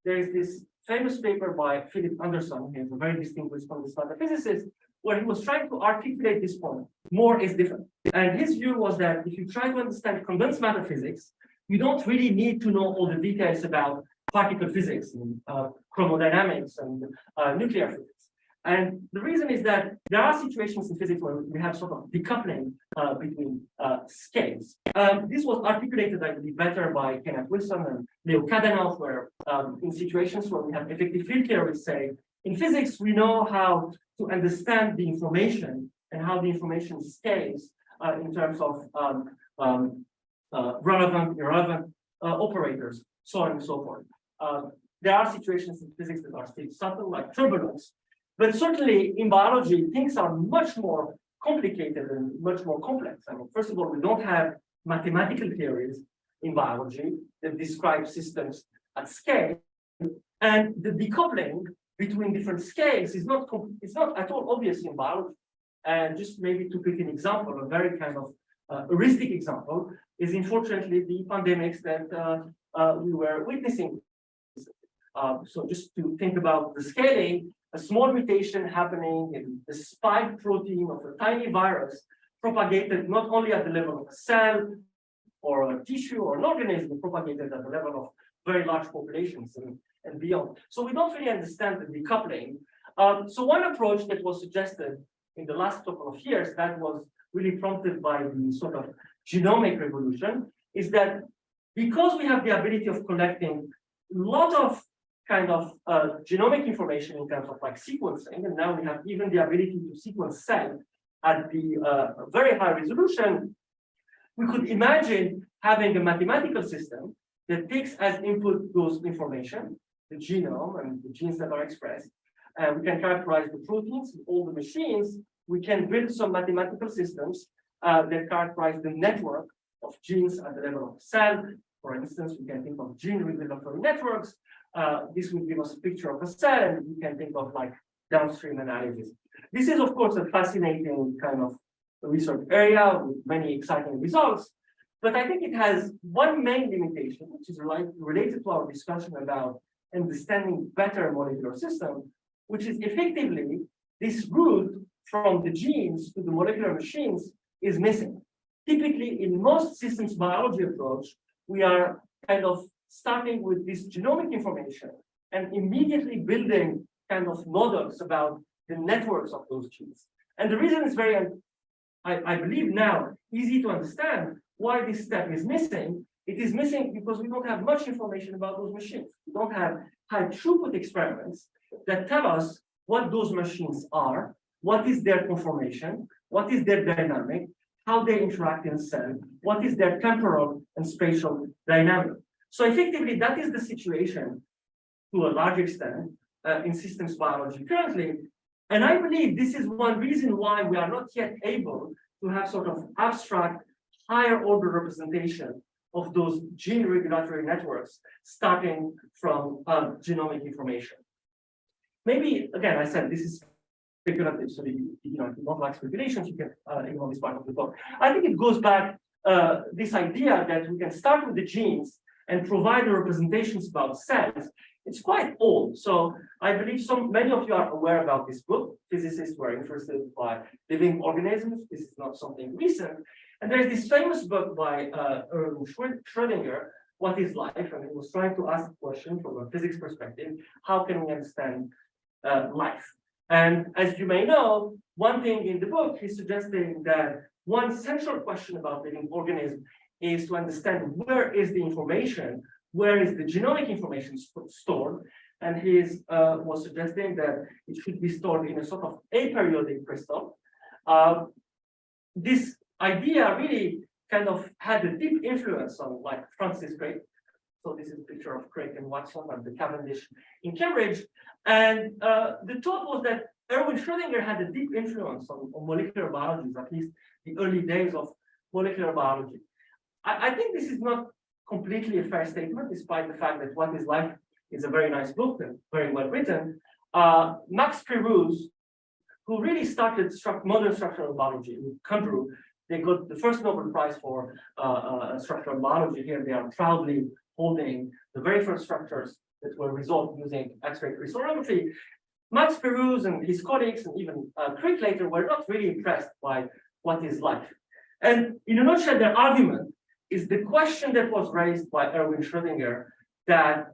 this famous paper by Philip Anderson, who is a very distinguished quantum physicist, where he was trying to articulate this point: more is different. And his view was that if you try to understand condensed matter physics, you don't really need to know all the details about particle physics and chromodynamics and nuclear physics. And the reason is that there are situations in physics where we have sort of decoupling between scales. This was articulated, I believe, better by Kenneth Wilson and Leo Kadanoff, where in situations where we have effective field theory, say, in physics, we know how to understand the information and how the information scales in terms of relevant, irrelevant operators, so on and so forth. There are situations in physics that are still subtle, like turbulence. But certainly in biology, things are much more complicated and much more complex. I mean, first of all, we don't have mathematical theories in biology that describe systems at scale. And the decoupling between different scales is not at all obvious in biology. And just maybe to pick an example, a very kind of heuristic example, is unfortunately the pandemics that we were witnessing. So just to think about the scaling, a small mutation happening in the spike protein of a tiny virus propagated not only at the level of a cell or a tissue or an organism, propagated at the level of very large populations and beyond. So we don't really understand the decoupling. So one approach that was suggested in the last couple of years that was really prompted by the sort of genomic revolution is that because we have the ability of collecting a lot of kind of genomic information in terms of like sequencing, and now we have even the ability to sequence cells at the very high resolution, we could imagine having a mathematical system that takes as input those information, the genome and the genes that are expressed. We can characterize the proteins in all the machines. We can build some mathematical systems that characterize the network of genes at the level of the cell. For instance, we can think of gene regulatory networks. This will give us a picture of a cell, and we can think of like downstream analysis. This is, of course, a fascinating kind of research area with many exciting results. But I think it has one main limitation, which is related to our discussion about understanding better molecular systems, which is effectively this route from the genes to the molecular machines is missing. Typically, in most systems biology approach, we are kind of starting with this genomic information and immediately building kind of models about the networks of those genes. And the reason is very, I believe now, easy to understand why this step is missing. It is missing because we don't have much information about those machines. We don't have high throughput experiments that tell us what those machines are, what is their conformation, what is their dynamic, how they interact in a cell, what is their temporal and spatial dynamic. So effectively, that is the situation to a large extent in systems biology currently. And I believe this is one reason why we are not yet able to have sort of abstract, higher order representation of those gene regulatory networks starting from genomic information. Maybe, again, I said this is speculative, so if you don't like speculations, you can ignore this part of the talk. I think it goes back this idea that we can start with the genes and provide the representations about cells. It's quite old. So I believe many of you are aware about this book. Physicists were interested by living organisms. This is not something recent. And there's this famous book by Erwin Schrödinger, What is Life? And he was trying to ask a question from a physics perspective: how can we understand life? And as you may know, one thing in the book, he's suggesting that one central question about living organism is to understand where is the information, where is the genomic information stored, and he was suggesting that it should be stored in a sort of aperiodic crystal. This idea really kind of had a deep influence on like Francis Crick. So this is a picture of Crick and Watson at the Cavendish in Cambridge. And the thought was that Erwin Schrödinger had a deep influence on molecular biology, at least the early days of molecular biology. I think this is not completely a fair statement, despite the fact that What is Life is a very nice book and very well written. Max Pérouse, who really started modern structural biology in Cambridge, they got the first Nobel Prize for structural biology. Here they are proudly holding the very first structures that were resolved using X-ray crystallography. Max Pérouse and his colleagues, and even Crick later, were not really impressed by what is life. And in a nutshell, their argument is the question that was raised by Erwin Schrödinger, that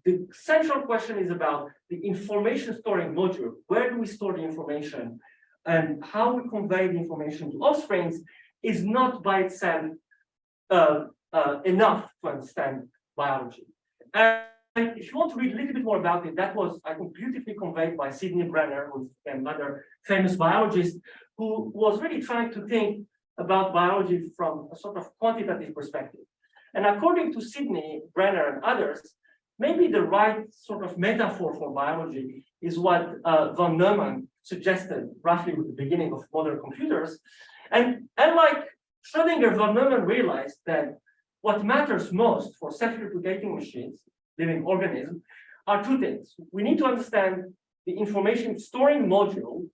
the central question is about the information storing module. Where do we store the information and how we convey the information to offsprings is not by itself enough to understand biology. And if you want to read a little bit more about it, that was, I think, beautifully conveyed by Sidney Brenner, who's another famous biologist, who was really trying to think about biology from a sort of quantitative perspective. And according to Sidney Brenner and others, maybe the right sort of metaphor for biology is what von Neumann suggested roughly with the beginning of modern computers. And unlike Schrödinger, von Neumann realized that what matters most for self-replicating machines, living organisms, are two things. We need to understand the information storing module.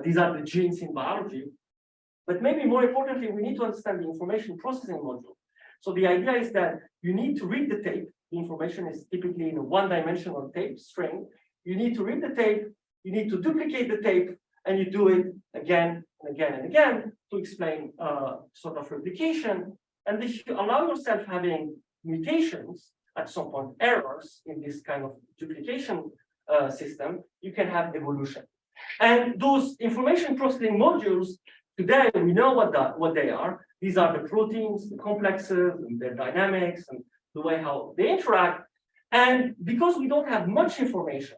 These are the genes in biology. But maybe more importantly, we need to understand the information processing module. So the idea is that you need to read the tape. The information is typically in a one-dimensional tape string. You need to read the tape, you need to duplicate the tape, and you do it again and again and again to explain sort of replication. And if you allow yourself having mutations, at some point errors in this kind of duplication system, you can have evolution. And those information processing modules, today we know what they are. These are the proteins, the complexes, and their dynamics, and the way how they interact. And because we don't have much information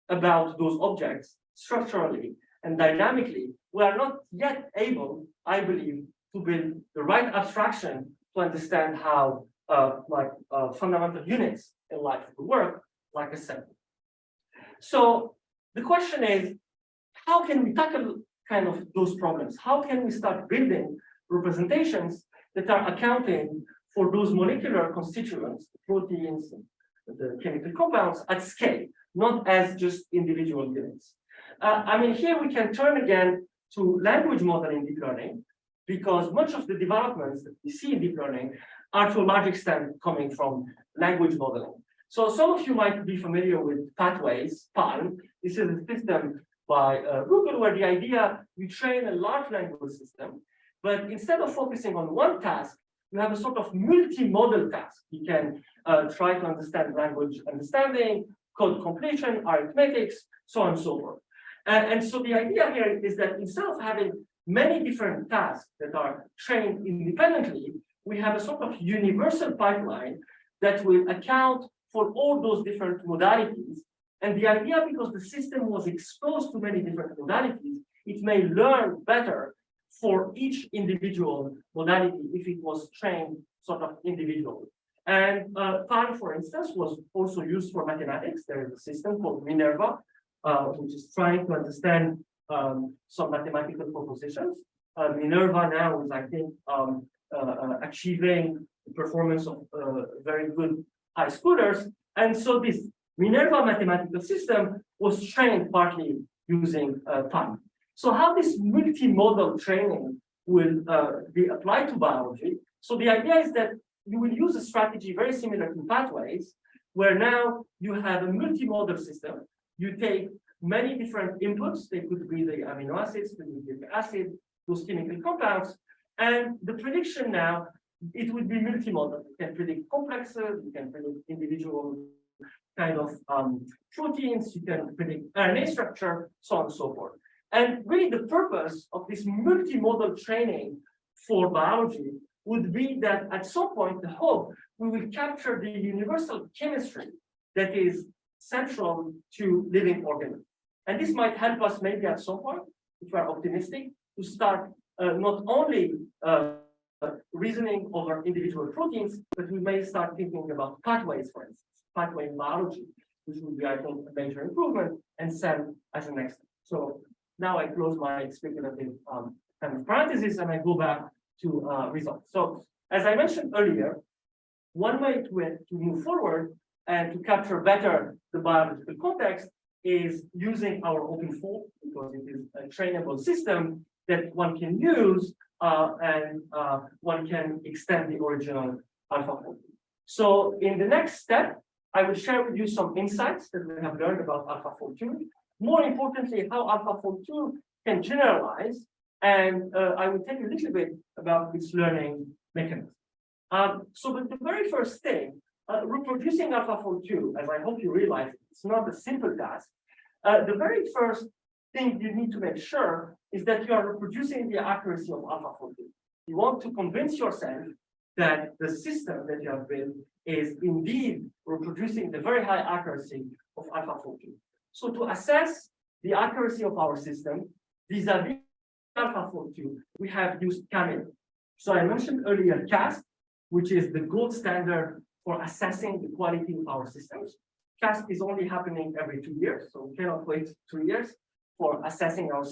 about those objects structurally and dynamically, we are not yet able, I believe, to build the right abstraction to understand how fundamental units in life will work, like a cell. So the question is, how can we tackle kind of those problems? How can we start building representations that are accounting for those molecular constituents, the proteins, the chemical compounds at scale, not as just individual units? I mean, here we can turn again to language modeling deep learning, because much of the developments that we see in deep learning are to a large extent coming from language modeling. So some of you might be familiar with Pathways, PALM. This is a system by Google where the idea, you train a large language system, but instead of focusing on one task, you have a sort of multi-modal task. You can try to understand language understanding, code completion, arithmetics, so on and so forth. And so the idea here is that instead of having many different tasks that are trained independently, we have a sort of universal pipeline that will account for all those different modalities. And the idea, because the system was exposed to many different modalities, it may learn better for each individual modality if it was trained sort of individually. And PALM, for instance, was also used for mathematics. There is a system called Minerva, which is trying to understand some mathematical propositions. Minerva now is, I think, achieving the performance of very good high schoolers. And so this Minerva mathematical system was trained partly using PALM. So how this multimodal training will be applied to biology? So the idea is that you will use a strategy very similar to Pathways, where now you have a multimodal system. You take many different inputs. They could be the amino acids, the nucleic acid, those chemical compounds. And the prediction now, it would be multimodal. You can predict complexes, you can predict individual kind of proteins, you can predict RNA structure, so on and so forth. And really the purpose of this multimodal training for biology would be that at some point, the hope, we will capture the universal chemistry that is central to living organisms. And this might help us maybe at some point, if we are optimistic, to start not only reasoning over individual proteins, but we may start thinking about pathways, for instance, pathway biology, which would be, I think, a major improvement, and cell as a next step. So now I close my speculative kind of parenthesis and I go back to results. So as I mentioned earlier, one way to move forward and to capture better the biological context is using our OpenFold, because it is a trainable system that one can use and one can extend the original AlphaFold. So in the next step, I will share with you some insights that we have learned about AlphaFold2. More importantly, how AlphaFold2 can generalize, and I will tell you a little bit about its learning mechanism. So the very first thing, reproducing AlphaFold2, as I hope you realize, it's not a simple task. The very first thing you need to make sure is that you are reproducing the accuracy of AlphaFold2. You want to convince yourself that the system that you have built is indeed reproducing the very high accuracy of AlphaFold2. So to assess the accuracy of our system vis-a-vis AlphaFold2, we have used Cameo. So I mentioned earlier CASP, which is the gold standard for assessing the quality of our systems. CASP is only happening every 2 years, so we cannot wait 2 years for assessing our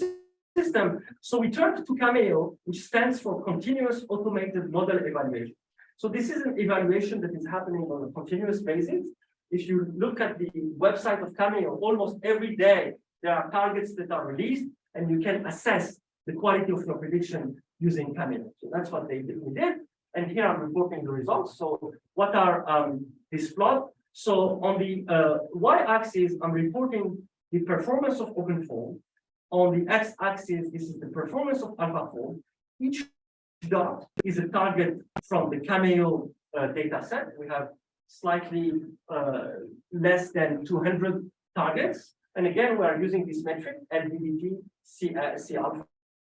system. So we turned to Cameo, which stands for Continuous Automated Model Evaluation. So this is an evaluation that is happening on a continuous basis. If you look at the website of Cameo, almost every day there are targets that are released, and you can assess the quality of your prediction using Cameo. So that's what we did. And here I'm reporting the results. So what are this plot? So on the y-axis, I'm reporting the performance of OpenFold. On the x-axis, this is the performance of AlphaFold. Each dot is a target from the Cameo data set. We have slightly less than 200 targets. And again, we are using this metric, LVDT, C alpha,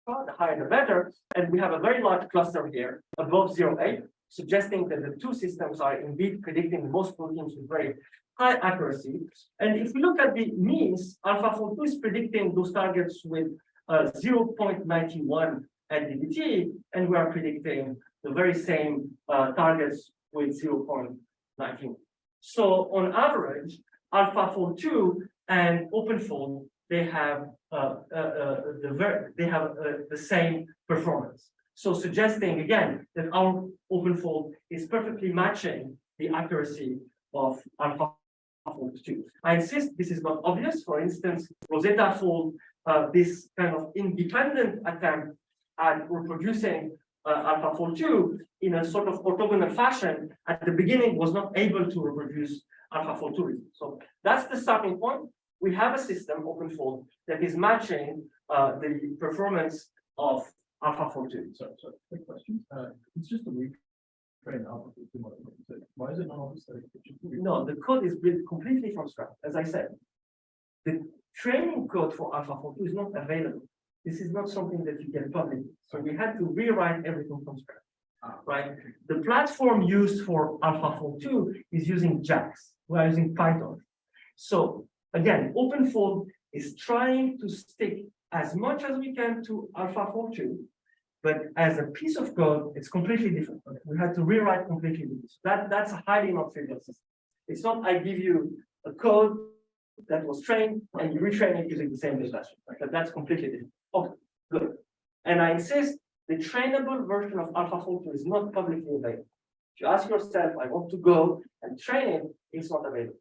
the higher the better. And we have a very large cluster here, above 0.8, suggesting that the two systems are indeed predicting the most proteins with very high accuracy. And if we look at the means, AlphaFold2 is predicting those targets with 0.91 LVDT, and we are predicting the very same targets with 0.19. So on average, AlphaFold2 and OpenFold, they have the same performance. So suggesting again that our OpenFold is perfectly matching the accuracy of AlphaFold2. I insist this is not obvious. For instance, Rosetta Fold, this kind of independent attempt at reproducing AlphaFold2 in a sort of orthogonal fashion at the beginning was not able to reproduce AlphaFold2. So that's the starting point. We have a system, OpenFold, that is matching the performance of AlphaFold2. So quick question. It's just a retrain AlphaFold2. Why is it not on the study? No, the code is built completely from scratch. As I said, the training code for AlphaFold2 is not available. This is not something that you can publish. So we had to rewrite everything from scratch. Right? The platform used for AlphaFold2 is using JAX. We are using Python. So again, OpenFold is trying to stick as much as we can to AlphaFold2, but as a piece of code, it's completely different. We had to rewrite completely different. That's a highly not trivial system. It's not I give you a code that was trained and you retrain it using the same data. But that's completely different. Okay, good. And I insist the trainable version of AlphaFold2 is not publicly available. If you ask yourself, I want to go and train it, it's not available.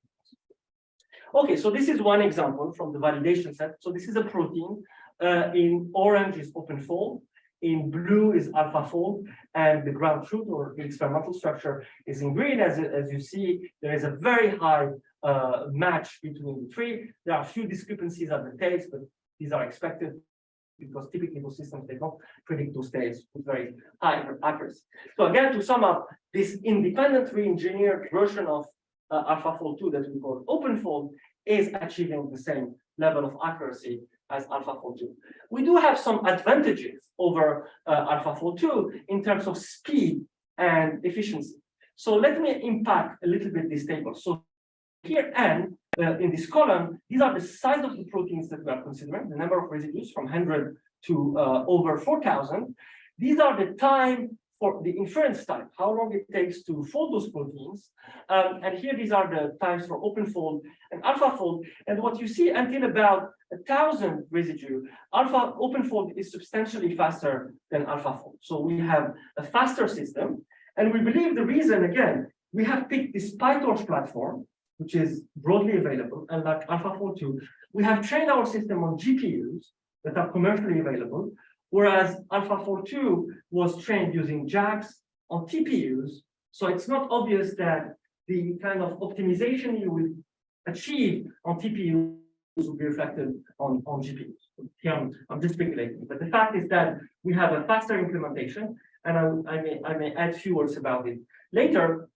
Okay, so this is one example from the validation set. So this is a protein. In orange is OpenFold, in blue is AlphaFold, and the ground truth or the experimental structure is in green. As you see, there is a very high match between the three. There are a few discrepancies at the tails, but these are expected because typically those systems, they don't predict those tails with very high accuracy. So again, to sum up, this independent re-engineered version of AlphaFold2 that we call OpenFold is achieving the same level of accuracy as AlphaFold2. We do have some advantages over AlphaFold2 in terms of speed and efficiency. So let me unpack a little bit this table. So here N, in this column, these are the size of the proteins that we are considering, the number of residues from 100 to over 4,000. These are the time for the inference time, how long it takes to fold those proteins. And here, these are the times for OpenFold and AlphaFold. And what you see until about 1,000 residue, OpenFold is substantially faster than AlphaFold. So we have a faster system. And we believe the reason, again, we have picked this PyTorch platform, which is broadly available, and like AlphaFold2, we have trained our system on GPUs that are commercially available, whereas AlphaFold2 was trained using JAX on TPUs. So it's not obvious that the kind of optimization you will achieve on TPUs will be reflected on GPUs. Here I'm just speculating, but the fact is that we have a faster implementation, and I may add a few words about it later.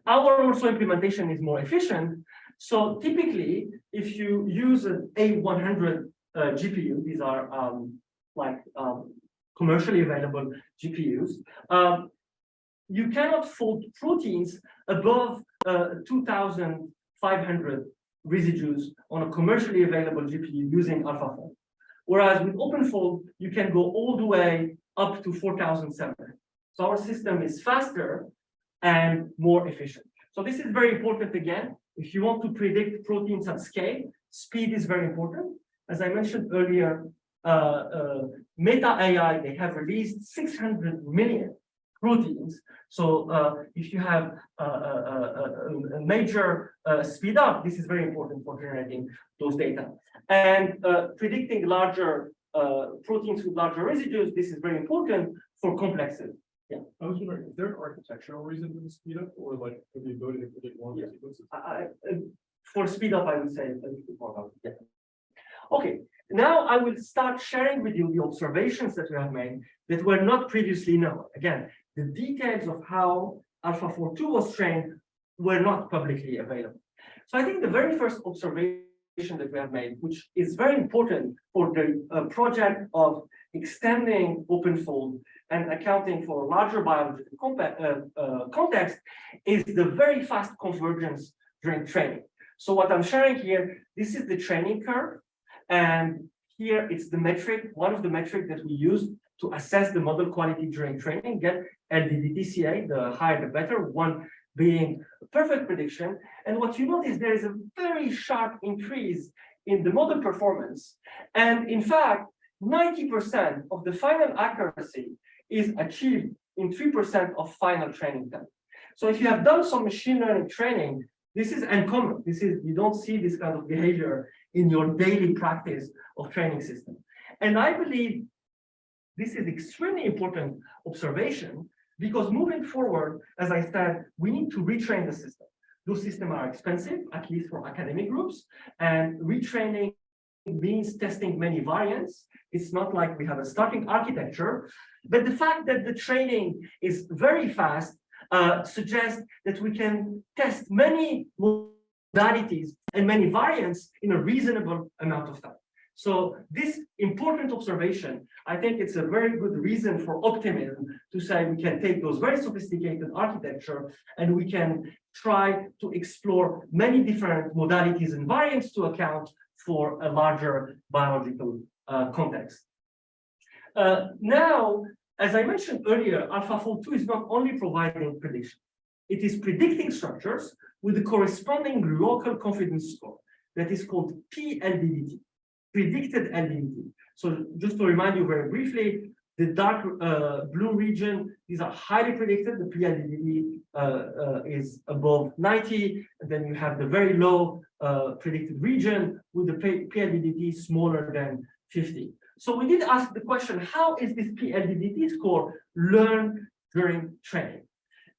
Our also implementation is more efficient. So typically, if you use an A100 GPU, these are commercially available GPUs, you cannot fold proteins above 2,500 residues on a commercially available GPU using AlphaFold. Whereas with OpenFold, you can go all the way up to 4,700. So our system is faster and more efficient. So this is very important again. If you want to predict proteins at scale, speed is very important. As I mentioned earlier, Meta AI, they have released 600 million proteins. So if you have a major speed up, this is very important for generating those data. And predicting larger proteins with larger residues, this is very important for complexity. Yeah. I was wondering, is there an architectural reason for the speed up, or like for the ability to predict longer sequences? For speed up, I would say a little bit more about it. Yeah. Okay. Now I will start sharing with you the observations that we have made that were not previously known. Again, the details of how AlphaFold2 was trained were not publicly available. So I think the very first observation that we have made, which is very important for the project of extending OpenFold and accounting for larger biological context, is the very fast convergence during training. So what I'm sharing here, this is the training curve. And here it's the metric, one of the metrics that we use to assess the model quality during training, get LDDTCA, the higher the better, one being a perfect prediction. And what you notice, there is a very sharp increase in the model performance. And in fact, 90% of the final accuracy is achieved in 3% of final training time. So if you have done some machine learning training, this is uncommon. You don't see this kind of behavior in your daily practice of training system. And I believe this is extremely important observation, because moving forward, as I said, we need to retrain the system. Those systems are expensive, at least for academic groups, and retraining means testing many variants. It's not like we have a starting architecture, but the fact that the training is very fast suggests that we can test many modalities and many variants in a reasonable amount of time. So this important observation, I think it's a very good reason for optimism to say we can take those very sophisticated architecture and we can try to explore many different modalities and variants to account for a larger biological context. Now, as I mentioned earlier, AlphaFold2 is not only providing prediction, it is predicting structures with the corresponding local confidence score that is called PLDDT, predicted LDDT. So just to remind you very briefly, the dark blue region, these are highly predicted. The PLDDT is above 90, and then you have the very low predicted region with the PLDDT smaller than 50. So we did ask the question, how is this PLDDT score learned during training?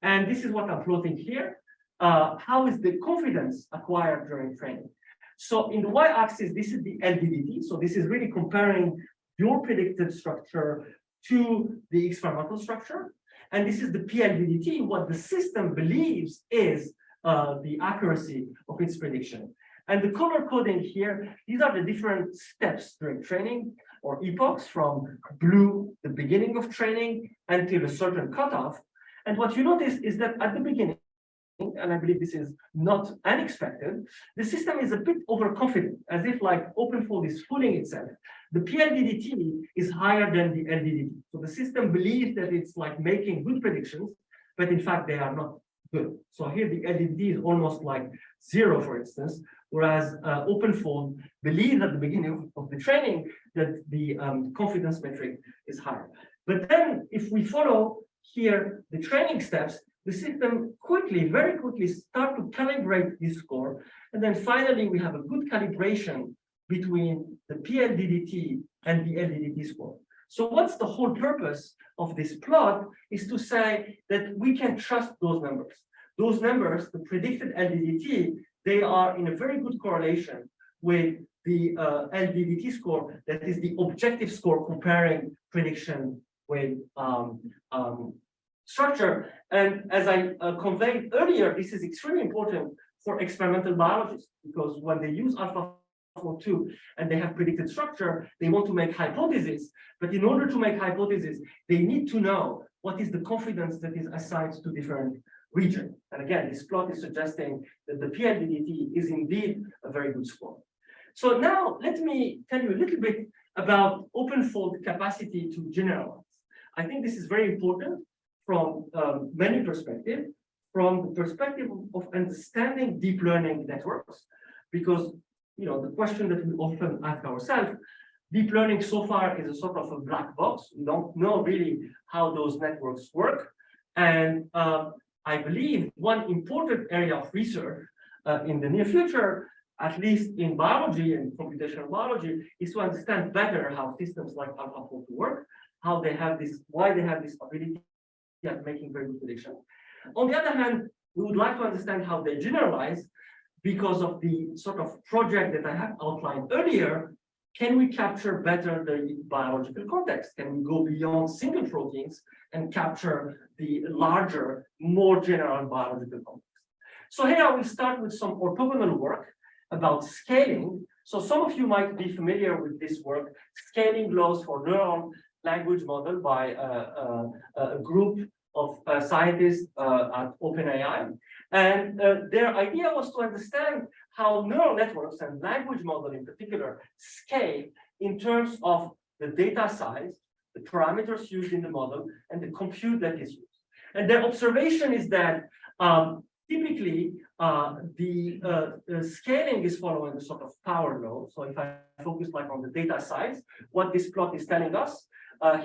And this is what I'm plotting here. How is the confidence acquired during training? So in the y-axis, this is the LDDT. So this is really comparing your predicted structure to the experimental structure. And this is the PLDDT, what the system believes is the accuracy of its prediction. And the color coding here, these are the different steps during training or epochs from blue, the beginning of training, until a certain cutoff. And what you notice is that at the beginning, and I believe this is not unexpected, the system is a bit overconfident, as if like OpenFold is fooling itself. The PLDDT is higher than the LDDT. So the system believes that it's like making good predictions, but in fact, they are not good. So here the LDDT is almost like 0, for instance, whereas OpenFold believes at the beginning of the training that the confidence metric is higher. But then if we follow here the training steps, the system quickly, very quickly start to calibrate this score. And then finally, we have a good calibration between the PLDDT and the LDDT score. So what's the whole purpose of this plot is to say that we can trust those numbers. Those numbers, the predicted LDDT, they are in a very good correlation with the LDDT score, that is the objective score comparing prediction with structure. And as I conveyed earlier, this is extremely important for experimental biologists, because when they use AlphaFold2 and they have predicted structure, they want to make hypotheses. But in order to make hypotheses, they need to know what is the confidence that is assigned to different regions. And again, this plot is suggesting that the PLDDT is indeed a very good score. So now let me tell you a little bit about OpenFold capacity to generalize. I think this is very important from many perspectives, from the perspective of understanding deep learning networks, because the question that we often ask ourselves, deep learning so far is a sort of a black box. We don't know really how those networks work. And I believe one important area of research in the near future, at least in biology and computational biology, is to understand better how systems like AlphaFold work, how they have this, why they have this ability at making very good predictions. On the other hand, we would like to understand how they generalize, because of the sort of project that I have outlined earlier. Can we capture better the biological context? Can we go beyond single proteins and capture the larger, more general biological context? So here I will start with some orthogonal work about scaling. So some of you might be familiar with this work, scaling laws for neural language model by a group of scientists at OpenAI. And their idea was to understand how neural networks and language model in particular scale in terms of the data size, the parameters used in the model, and the compute that is used. And their observation is that typically the scaling is following a sort of power law. So if I focus like on the data size, what this plot is telling us,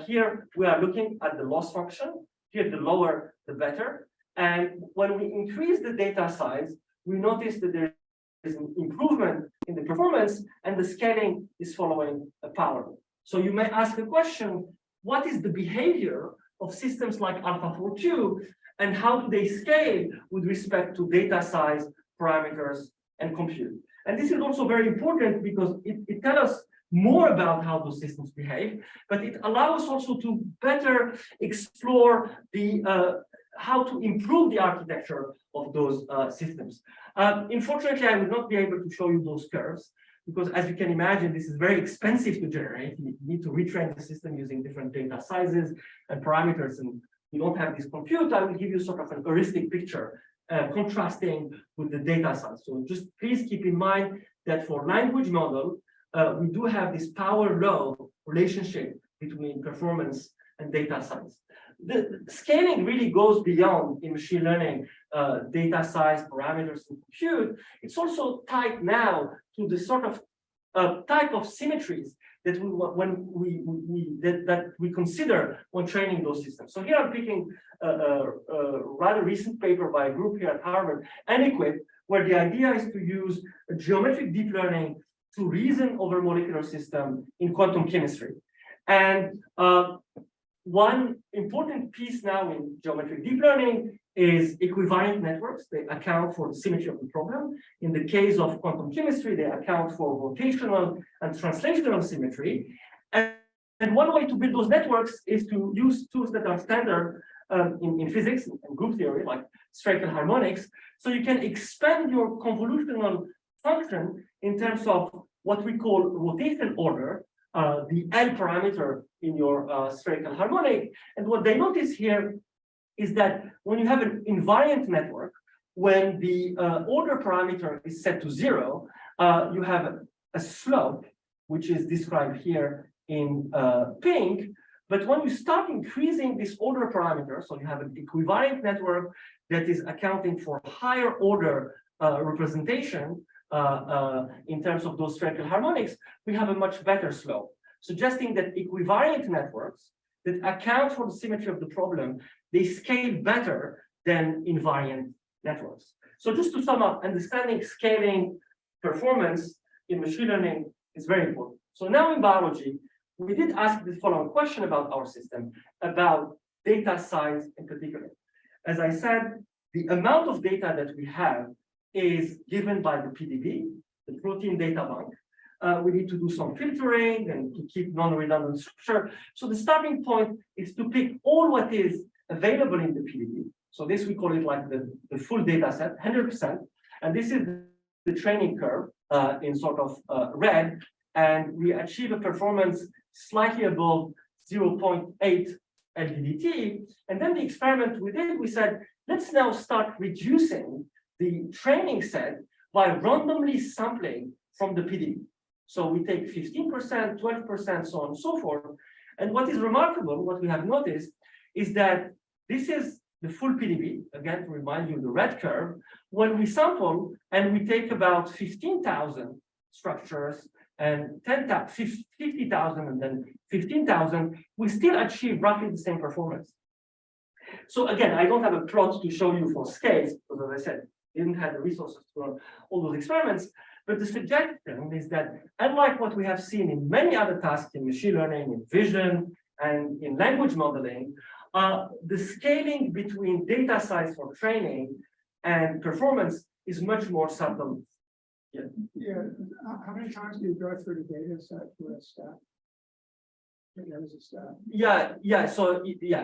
here we are looking at the loss function. Here, the lower, the better. And when we increase the data size, we notice that there is an improvement in the performance, and the scaling is following a power law. So you may ask a question, what is the behavior of systems like AlphaFold2, and how do they scale with respect to data size, parameters, and compute? And this is also very important because it tells us more about how those systems behave, but it allows us also to better explore the how to improve the architecture of those systems. Unfortunately, I will not be able to show you those curves, because as you can imagine, this is very expensive to generate. You need to retrain the system using different data sizes and parameters, and you don't have this compute. I will give you sort of an heuristic picture contrasting with the data size. So just please keep in mind that for language model, we do have this power law relationship between performance and data size. The scaling really goes beyond in machine learning data size, parameters, and compute. It's also tied now to the sort of type of symmetries that we consider when training those systems. So here I'm picking a rather recent paper by a group here at Harvard, Anequip, where the idea is to use geometric deep learning to reason over molecular system in quantum chemistry. And one important piece now in geometric deep learning is equivariant networks. They account for the symmetry of the problem. In the case of quantum chemistry, they account for rotational and translational symmetry. And one way to build those networks is to use tools that are standard in physics and group theory, like spherical harmonics. So you can expand your convolutional function in terms of what we call rotation order, the L parameter in your spherical harmonic. And what they notice here is that when you have an invariant network, when the order parameter is set to 0, you have a slope, which is described here in pink. But when you start increasing this order parameter, so you have an equivariant network that is accounting for higher order representation in terms of those spherical harmonics, we have a much better slope, suggesting that equivariant networks that account for the symmetry of the problem, they scale better than invariant networks. So just to sum up, understanding scaling performance in machine learning is very important. So now in biology, we did ask the following question about our system, about data size in particular. As I said, the amount of data that we have is given by the PDB, the protein data bank. We need to do some filtering and to keep non-redundant structure. So the starting point is to pick all what is available in the PDB. So this, we call it like the full data set, 100%. And this is the training curve in sort of red. And we achieve a performance slightly above 0.8 LVDT. And then the experiment we did, we said, let's now start reducing the training set by randomly sampling from the PDB. So we take 15%, 12%, so on and so forth. And what is remarkable, what we have noticed, is that this is the full PDB, again, to remind you the red curve. When we sample and we take about 15,000 structures and 50,000 and then 15,000, we still achieve roughly the same performance. So again, I don't have a plot to show you for scales, because as I said, I didn't have the resources to run all those experiments. But the suggestion is that unlike what we have seen in many other tasks in machine learning, in vision, and in language modeling, the scaling between data size for training and performance is much more subtle. Yeah. How many times do you go through the data set for a step?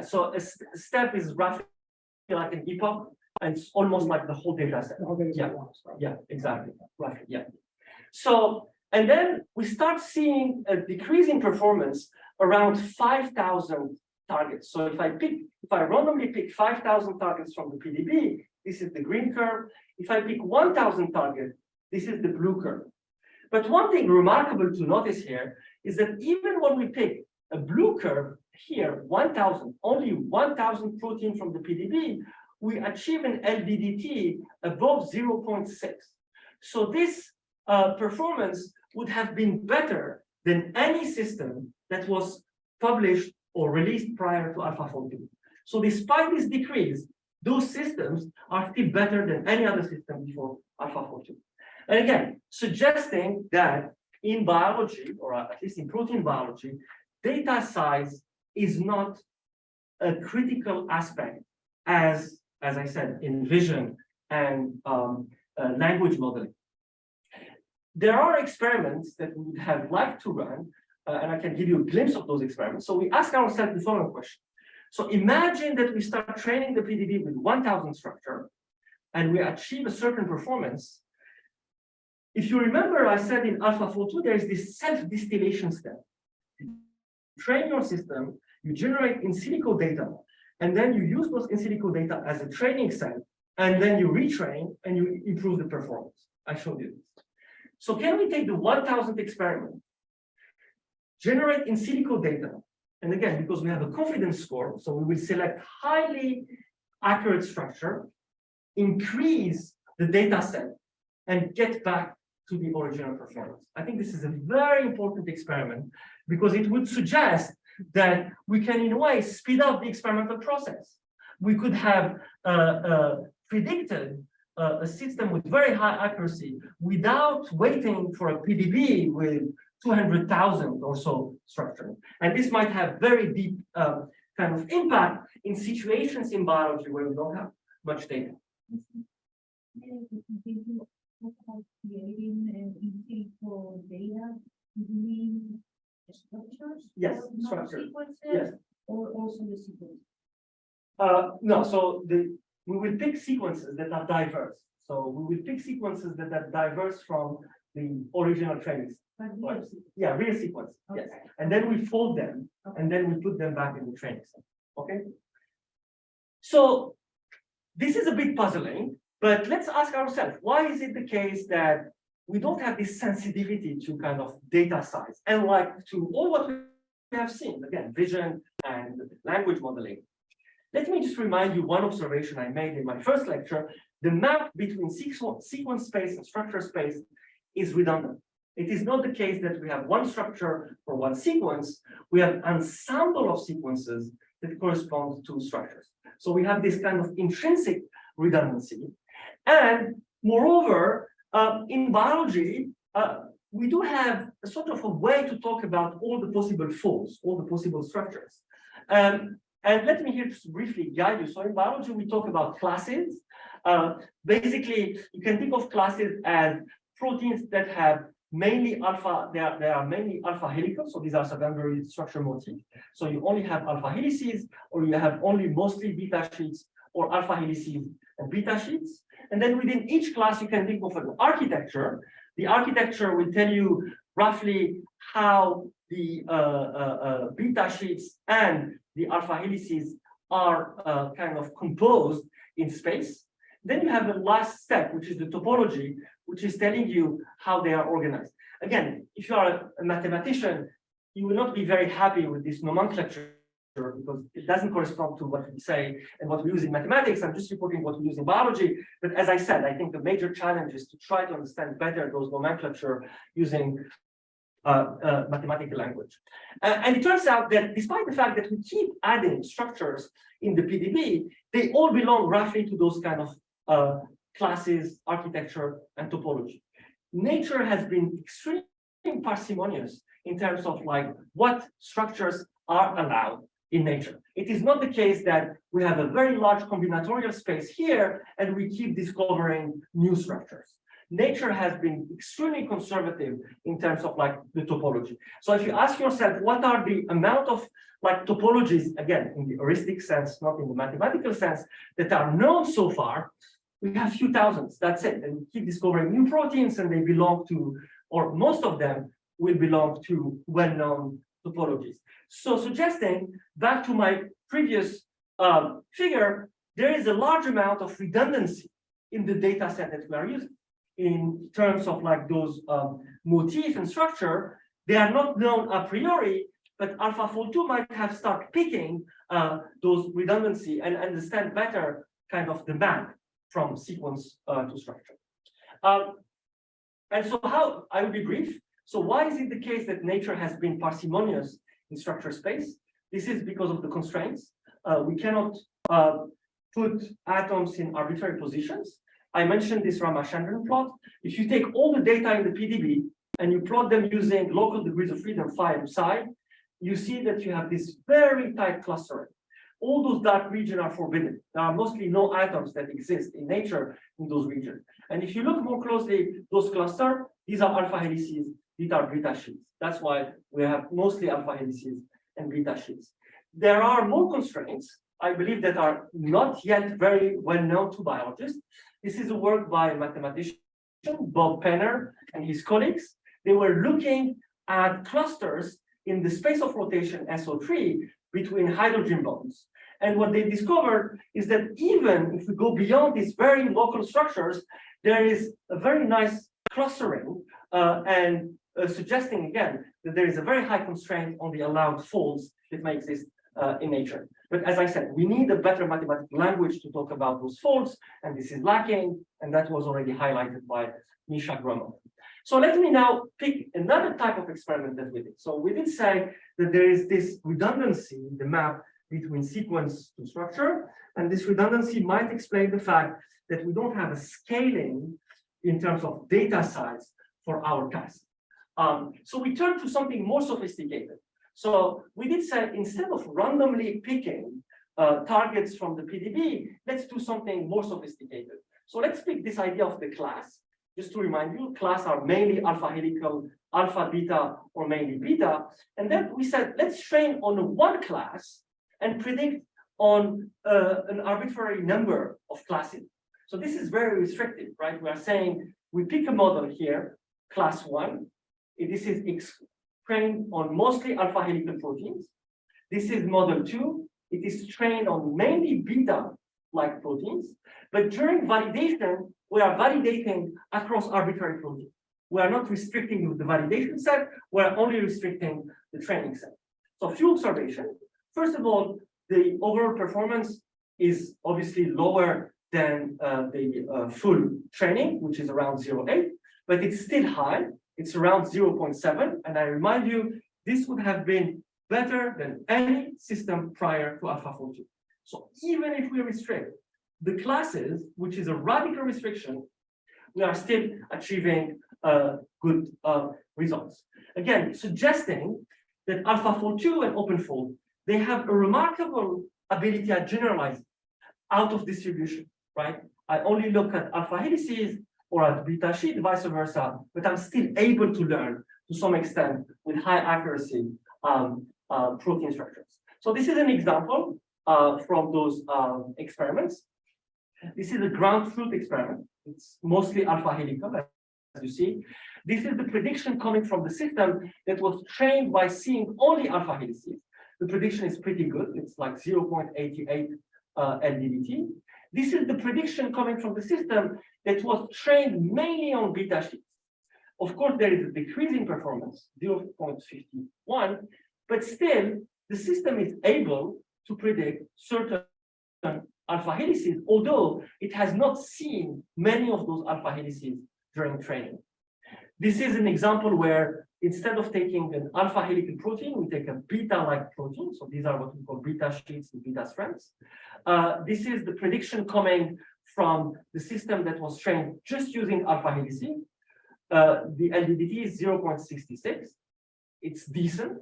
So a step is roughly like an epoch, and it's almost like the whole data set. The whole data set once, right? Yeah, exactly. Roughly, yeah. So, and then we start seeing a decrease in performance around 5,000 targets. So if I randomly pick 5,000 targets from the PDB, this is the green curve. If I pick 1,000 targets, this is the blue curve. But one thing remarkable to notice here is that even when we pick a blue curve here, 1,000, only 1,000 protein from the PDB, we achieve an LVDT above 0.6. So this performance would have been better than any system that was published or released prior to AlphaFold2. So despite this decrease, those systems are still better than any other system before AlphaFold2. And again, suggesting that in biology, or at least in protein biology, data size is not a critical aspect as I said, in vision and language modeling. There are experiments that we would have liked to run, and I can give you a glimpse of those experiments. So we ask ourselves the following question. So imagine that we start training the PDB with 1,000 structure, and we achieve a certain performance. If you remember, I said in AlphaFold2, there is this self-distillation step. You train your system, you generate in silico data, and then you use those in silico data as a training set, and then you retrain and you improve the performance. I showed you this. So can we take the 1,000 experiment, generate in silico data, and again, because we have a confidence score, so we will select highly accurate structure, increase the data set, and get back to the original performance. I think this is a very important experiment because it would suggest that we can, in a way, speed up the experimental process. We could have predicted a system with very high accuracy without waiting for a PDB with 200,000 or so structure. And this might have very deep kind of impact in situations in biology where we don't have much data. Creating in silico data, you mean structures? Yes, or structure. sequences, Yes. or also the sequence? No, so we will pick sequences that are diverse. So we will pick sequences that are diverse from the original trainings. But Yeah, real sequence. Yes. Okay. And then we fold them and then we put them back in the training set. Okay. So this is a bit puzzling, but let's ask ourselves, why is it the case that we don't have this sensitivity to kind of data size and like to all what we have seen, again, vision and language modeling. Let me just remind you one observation I made in my first lecture. The map between sequence space and structure space is redundant. It is not the case that we have one structure for one sequence. We have an ensemble of sequences that correspond to structures. So we have this kind of intrinsic redundancy. And moreover, in biology, we do have a sort of a way to talk about all the possible folds, all the possible structures. And let me here just briefly guide you. So in biology, we talk about classes. Basically, you can think of classes as proteins that have mainly alpha, they are mainly alpha helical, so these are secondary structure motif. So you only have alpha helices, or you have only mostly beta sheets, or alpha helices and beta sheets. And then within each class, you can think of an architecture. The architecture will tell you roughly how the beta sheets and the alpha helices are kind of composed in space. Then you have the last step, which is the topology, which is telling you how they are organized. Again, if you are a mathematician, you will not be very happy with this nomenclature because it doesn't correspond to what we say and what we use in mathematics. I'm just reporting what we use in biology. But as I said, I think the major challenge is to try to understand better those nomenclature using mathematical language. And it turns out that despite the fact that we keep adding structures in the PDB, they all belong roughly to those kind of classes, architecture, and topology. Nature has been extremely parsimonious in terms of like what structures are allowed in nature. It is not the case that we have a very large combinatorial space here and we keep discovering new structures. Nature has been extremely conservative in terms of like the topology. So if you ask yourself, what are the amount of like topologies, again, in the heuristic sense, not in the mathematical sense, that are known so far, we have a few thousands, that's it. And we keep discovering new proteins and they belong to, or most of them will belong to well-known topologies. So suggesting, back to my previous figure, there is a large amount of redundancy in the data set that we are using. In terms of like those motif and structure, they are not known a priori, but AlphaFold2 might have started picking those redundancy and understand better kind of the map from sequence to structure. And so how, I will be brief. So why is it the case that nature has been parsimonious in structure space? This is because of the constraints. We cannot put atoms in arbitrary positions. I mentioned this Ramachandran plot. If you take all the data in the PDB and you plot them using local degrees of freedom phi and psi, you see that you have this very tight clustering. All those dark regions are forbidden. There are mostly no atoms that exist in nature in those regions. And if you look more closely, those clusters, these are alpha helices, these are beta sheets. That's why we have mostly alpha helices and beta sheets. There are more constraints, I believe, that are not yet very well known to biologists. This is a work by a mathematician, Bob Penner, and his colleagues. They were looking at clusters in the space of rotation SO3 between hydrogen bonds. And what they discovered is that even if we go beyond these very local structures, there is a very nice clustering suggesting again that there is a very high constraint on the allowed folds that may exist in nature. But as I said, we need a better mathematical language to talk about those folds, and this is lacking, and that was already highlighted by Misha Gromov. So let me now pick another type of experiment that we did. So we did say that there is this redundancy in the map between sequence to structure, and this redundancy might explain the fact that we don't have a scaling in terms of data size for our task. So we turned to something more sophisticated. So we did say, instead of randomly picking targets from the PDB, let's do something more sophisticated. So let's pick this idea of the class. Just to remind you, class are mainly alpha helical, alpha beta, or mainly beta. And then we said, let's train on one class and predict on an arbitrary number of classes. So this is very restrictive, right? We are saying we pick a model here, class 1. This is trained on mostly alpha helical proteins. This is model 2. It is trained on mainly beta-like proteins. But during validation, we are validating across arbitrary proteins. We are not restricting the validation set. We are only restricting the training set. So a few observations. First of all, the overall performance is obviously lower than the full training, which is around 0.8, but it's still high. It's around 0.7. And I remind you, this would have been better than any system prior to AlphaFold2. So even if we restrict the classes, which is a radical restriction, we are still achieving good results. Again, suggesting that AlphaFold2 and OpenFold, they have a remarkable ability at generalizing out of distribution, right? I only look at alpha helices or at beta sheet, vice versa, but I'm still able to learn to some extent with high accuracy protein structures. So this is an example from those experiments. This is a ground truth experiment. It's mostly alpha helical, as you see. This is the prediction coming from the system that was trained by seeing only alpha helices. The prediction is pretty good. It's like 0.88 LDBT. This is the prediction coming from the system that was trained mainly on beta sheets. Of course, there is a decrease in performance, 0.51, but still the system is able to predict certain alpha helices, although it has not seen many of those alpha helices during training. This is an example where instead of taking an alpha helical protein, we take a beta-like protein. So these are what we call beta sheets and beta strands. This is the prediction coming from the system that was trained just using alpha helices. The LDBT is 0.66. It's decent.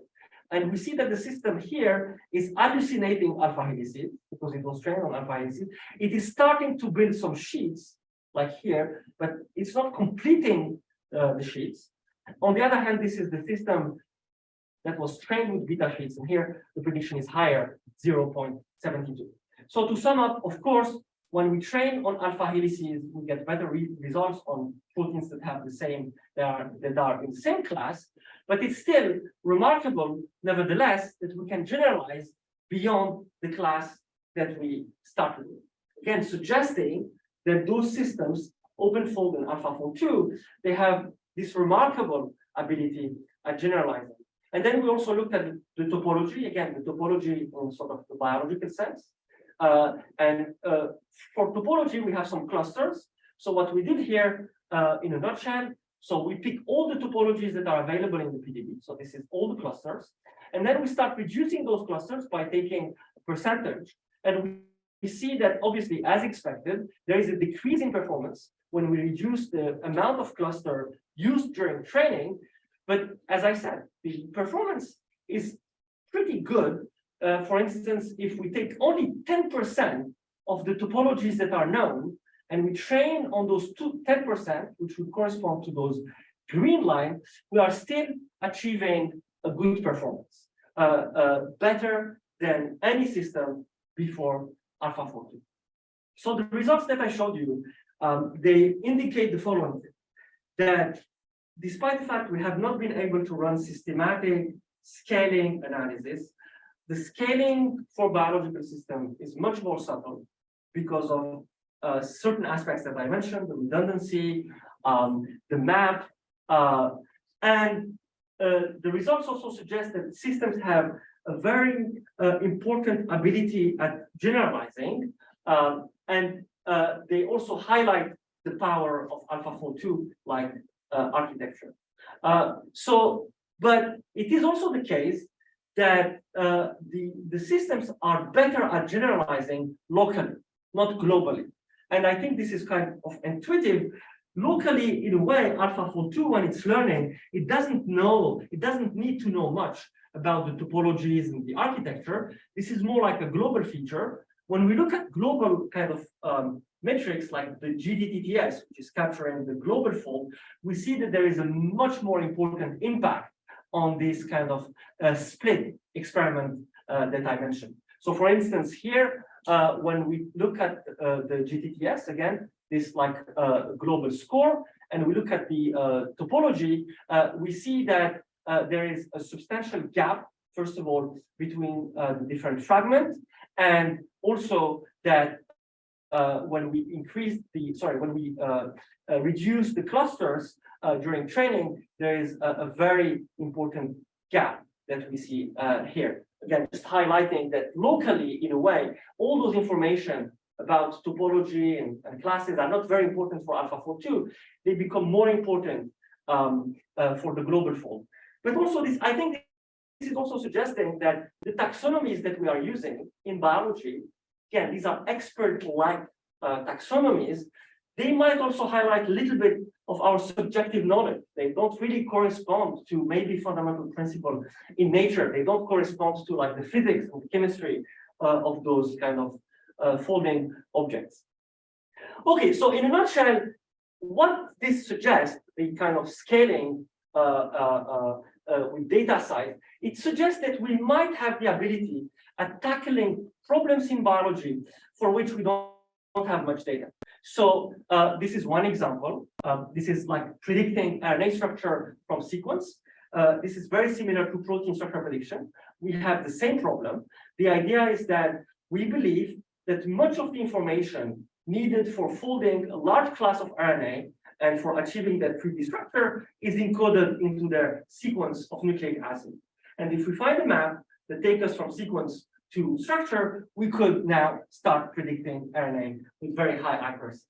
And we see that the system here is hallucinating alpha helices because it was trained on alpha helices. It is starting to build some sheets like here, but it's not completing the sheets. On the other hand, this is the system that was trained with beta sheets, and here the prediction is higher, 0.72. So to sum up, of course, when we train on alpha helices, we get better results on proteins that have the same, that are in the same class, but it's still remarkable, nevertheless, that we can generalize beyond the class that we started with. Again, suggesting that those systems, OpenFold and AlphaFold2, they have this remarkable ability at generalizing. And then we also looked at the topology, again, the topology in sort of the biological sense. For topology, we have some clusters. So what we did here in a nutshell, so we pick all the topologies that are available in the PDB. So this is all the clusters. And then we start reducing those clusters by taking a percentage. And we see that obviously, as expected, there is a decrease in performance when we reduce the amount of cluster used during training. But as I said, the performance is pretty good. For instance, if we take only 10% of the topologies that are known, and we train on those 10%, which would correspond to those green lines, we are still achieving a good performance, better than any system before AlphaFold2. So the results that I showed you, they indicate the following, that despite the fact we have not been able to run systematic scaling analysis, the scaling for biological systems is much more subtle because of certain aspects that I mentioned, the redundancy, the map, and the results also suggest that systems have a very important ability at generalizing, and they also highlight the power of AlphaFold2 like architecture. But it is also the case that the systems are better at generalizing locally, not globally. And I think this is kind of intuitive. Locally, in a way, AlphaFold2, when it's learning, it doesn't need to know much about the topologies and the architecture. This is more like a global feature. When we look at global kind of metrics like the GDTTS, which is capturing the global fold, we see that there is a much more important impact on this kind of split experiment that I mentioned. So for instance, here, when we look at the GTTS, again, this like global score, and we look at the topology, we see that there is a substantial gap, first of all, between the different fragments, and also that when we reduce the clusters during training, there is a very important gap that we see here. Again, just highlighting that locally, in a way, all those information about topology and classes are not very important for AlphaFold2. They become more important for the global fold. But also this, I think this is also suggesting that the taxonomies that we are using in biology, again, these are expert-like taxonomies, they might also highlight a little bit of our subjective knowledge. They don't really correspond to maybe fundamental principle in nature. They don't correspond to like the physics and the chemistry of those kind of folding objects. Okay, so in a nutshell, what this suggests, the kind of scaling with data size, it suggests that we might have the ability at tackling problems in biology for which we don't have much data. So this is one example. This is like predicting RNA structure from sequence. This is very similar to protein structure prediction. We have the same problem. The idea is that we believe that much of the information needed for folding a large class of RNA and for achieving that 3D structure is encoded into their sequence of nucleic acid. And if we find a map that takes us from sequence to structure, we could now start predicting RNA with very high accuracy.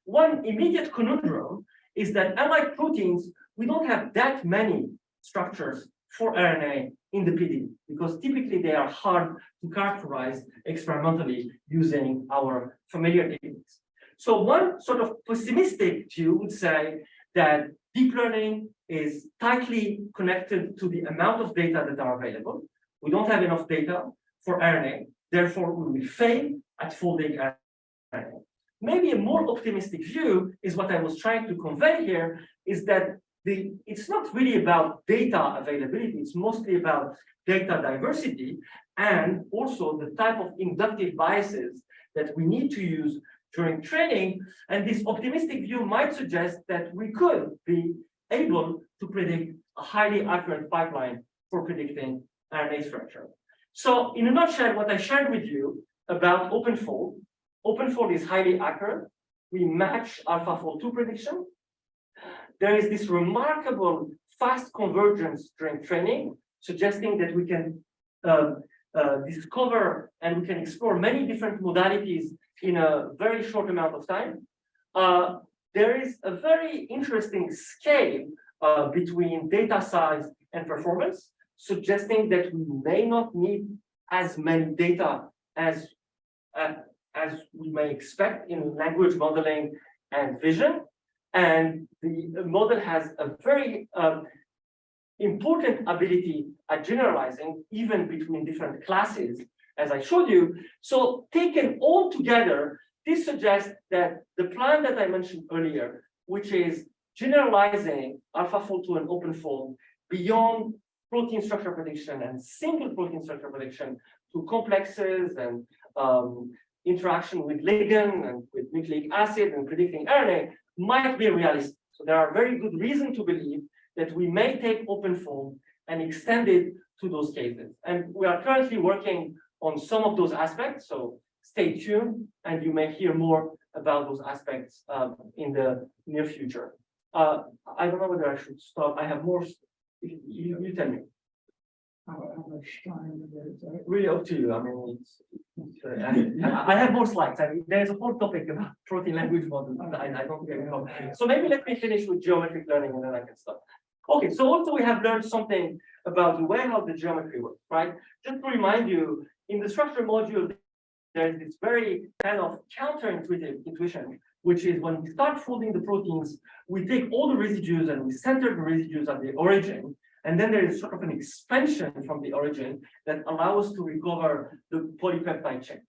One immediate conundrum is that unlike proteins, we don't have that many structures for RNA in the PD, because typically they are hard to characterize experimentally using our familiar techniques. So one sort of pessimistic view would say that deep learning is tightly connected to the amount of data that are available. We don't have enough data for RNA, therefore we will fail at folding RNA. Maybe a more optimistic view is what I was trying to convey here, is that it's not really about data availability, it's mostly about data diversity and also the type of inductive biases that we need to use during training. And this optimistic view might suggest that we could be able to predict a highly accurate pipeline for predicting RNA structure. So in a nutshell, what I shared with you about OpenFold, OpenFold is highly accurate. We match AlphaFold2 prediction. There is this remarkable fast convergence during training, suggesting that we can discover and we can explore many different modalities in a very short amount of time. There is a very interesting scale between data size and performance, suggesting that we may not need as many data as we may expect in language modeling and vision. And the model has a very important ability at generalizing even between different classes, as I showed you. So taken all together, this suggests that the plan that I mentioned earlier, which is generalizing AlphaFold2 and OpenFold beyond protein structure prediction and single protein structure prediction to complexes and interaction with ligand and with nucleic acid and predicting RNA might be realistic. So there are very good reasons to believe that we may take OpenFold and extend it to those cases. And we are currently working on some of those aspects, so stay tuned, and you may hear more about those aspects in the near future. I don't know whether I should stop. I have more. You tell me. How much time is it? Really up to you. I mean, I have more slides. I mean, there's a whole topic about protein language models. I don't get it. So maybe let me finish with geometric learning and then I can stop. Okay, so also we have learned something about the way how the geometry works, right? Just to remind you, in the structure module, there's this very kind of counterintuitive intuition, which is when we start folding the proteins, we take all the residues and we center the residues at the origin. And then there is sort of an expansion from the origin that allows us to recover the polypeptide chain.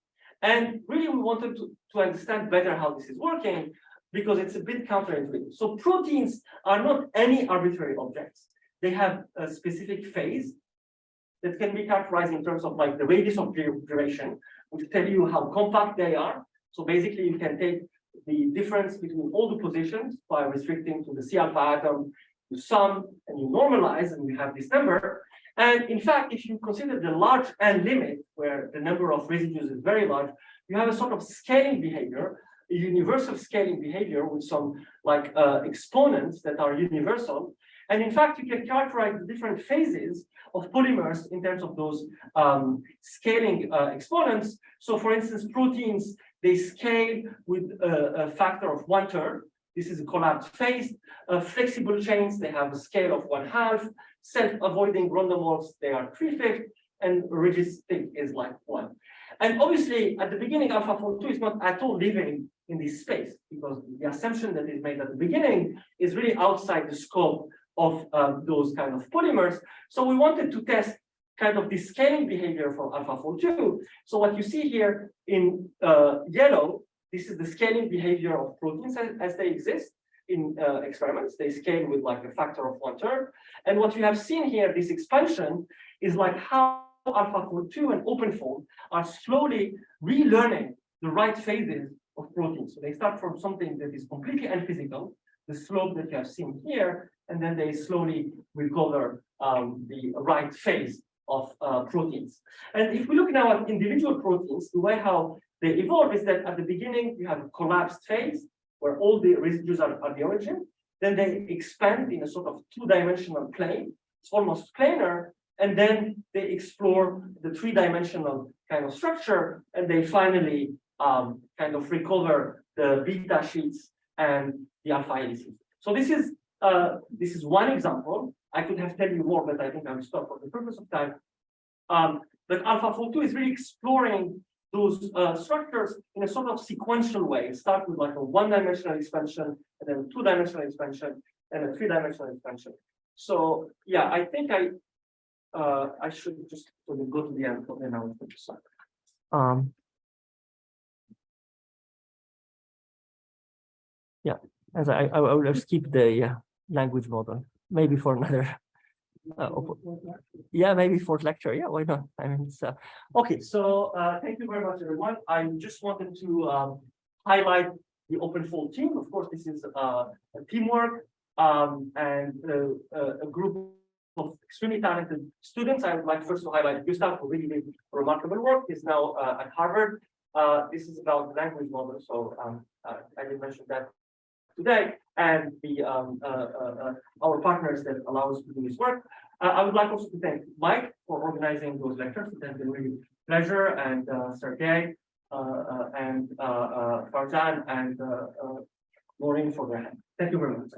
And really, we wanted to understand better how this is working because it's a bit counterintuitive. So proteins are not any arbitrary objects. They have a specific phase. that can be characterized in terms of like the radius of gyration, which tell you how compact they are. So basically, you can take the difference between all the positions by restricting to the C alpha atom, you sum and you normalize, and you have this number. And in fact, if you consider the large N limit, where the number of residues is very large, you have a sort of scaling behavior, a universal scaling behavior with some like exponents that are universal. And in fact, you can characterize the different phases of polymers in terms of those scaling exponents. So for instance, proteins, they scale with a factor of 1/3. This is a collapsed phase. Flexible chains, they have a scale of 1/2. Self-avoiding Grondemols, they are 3/5, and rigid stick is like 1. And obviously, at the beginning, AlphaFold2 is not at all living in this space, because the assumption that is made at the beginning is really outside the scope of those kind of polymers. So we wanted to test kind of the scaling behavior for AlphaFold2. So what you see here in yellow, this is the scaling behavior of proteins as they exist in experiments. They scale with like a factor of 1/3. And what you have seen here, this expansion, is like how AlphaFold2 and OpenFold are slowly relearning the right phases of proteins. So they start from something that is completely unphysical, the slope that you have seen here, and then they slowly recover the right phase of proteins. And if we look now at individual proteins, the way how they evolve is that at the beginning, you have a collapsed phase where all the residues are at the origin. Then they expand in a sort of two-dimensional plane. It's almost planar. And then they explore the three-dimensional kind of structure. And they finally kind of recover the beta sheets and the alpha helices. So this is one example. I could have told you more, but I think I will stop for the purpose of time. But AlphaFold2 is really exploring those structures in a sort of sequential way. Start with like a one-dimensional expansion, and then a two-dimensional expansion, and a three-dimensional expansion. So yeah, I think I should just go to the end, and I will finish. Yeah, as I will skip the language model, maybe for another. Yeah, maybe for lecture. Yeah, why not? I mean, it's, okay. So thank you very much, everyone. I just wanted to highlight the OpenFold team. Of course, this is a teamwork and a group of extremely talented students. I would like first to highlight Gustav, who really did remarkable work. He's now at Harvard. This is about the language model, so I didn't mention that today, and the our partners that allow us to do this work. I would like also to thank Mike for organizing those lectures. It has been really pleasure, and Sergey and Farzan and Maureen for their help. Thank you very much.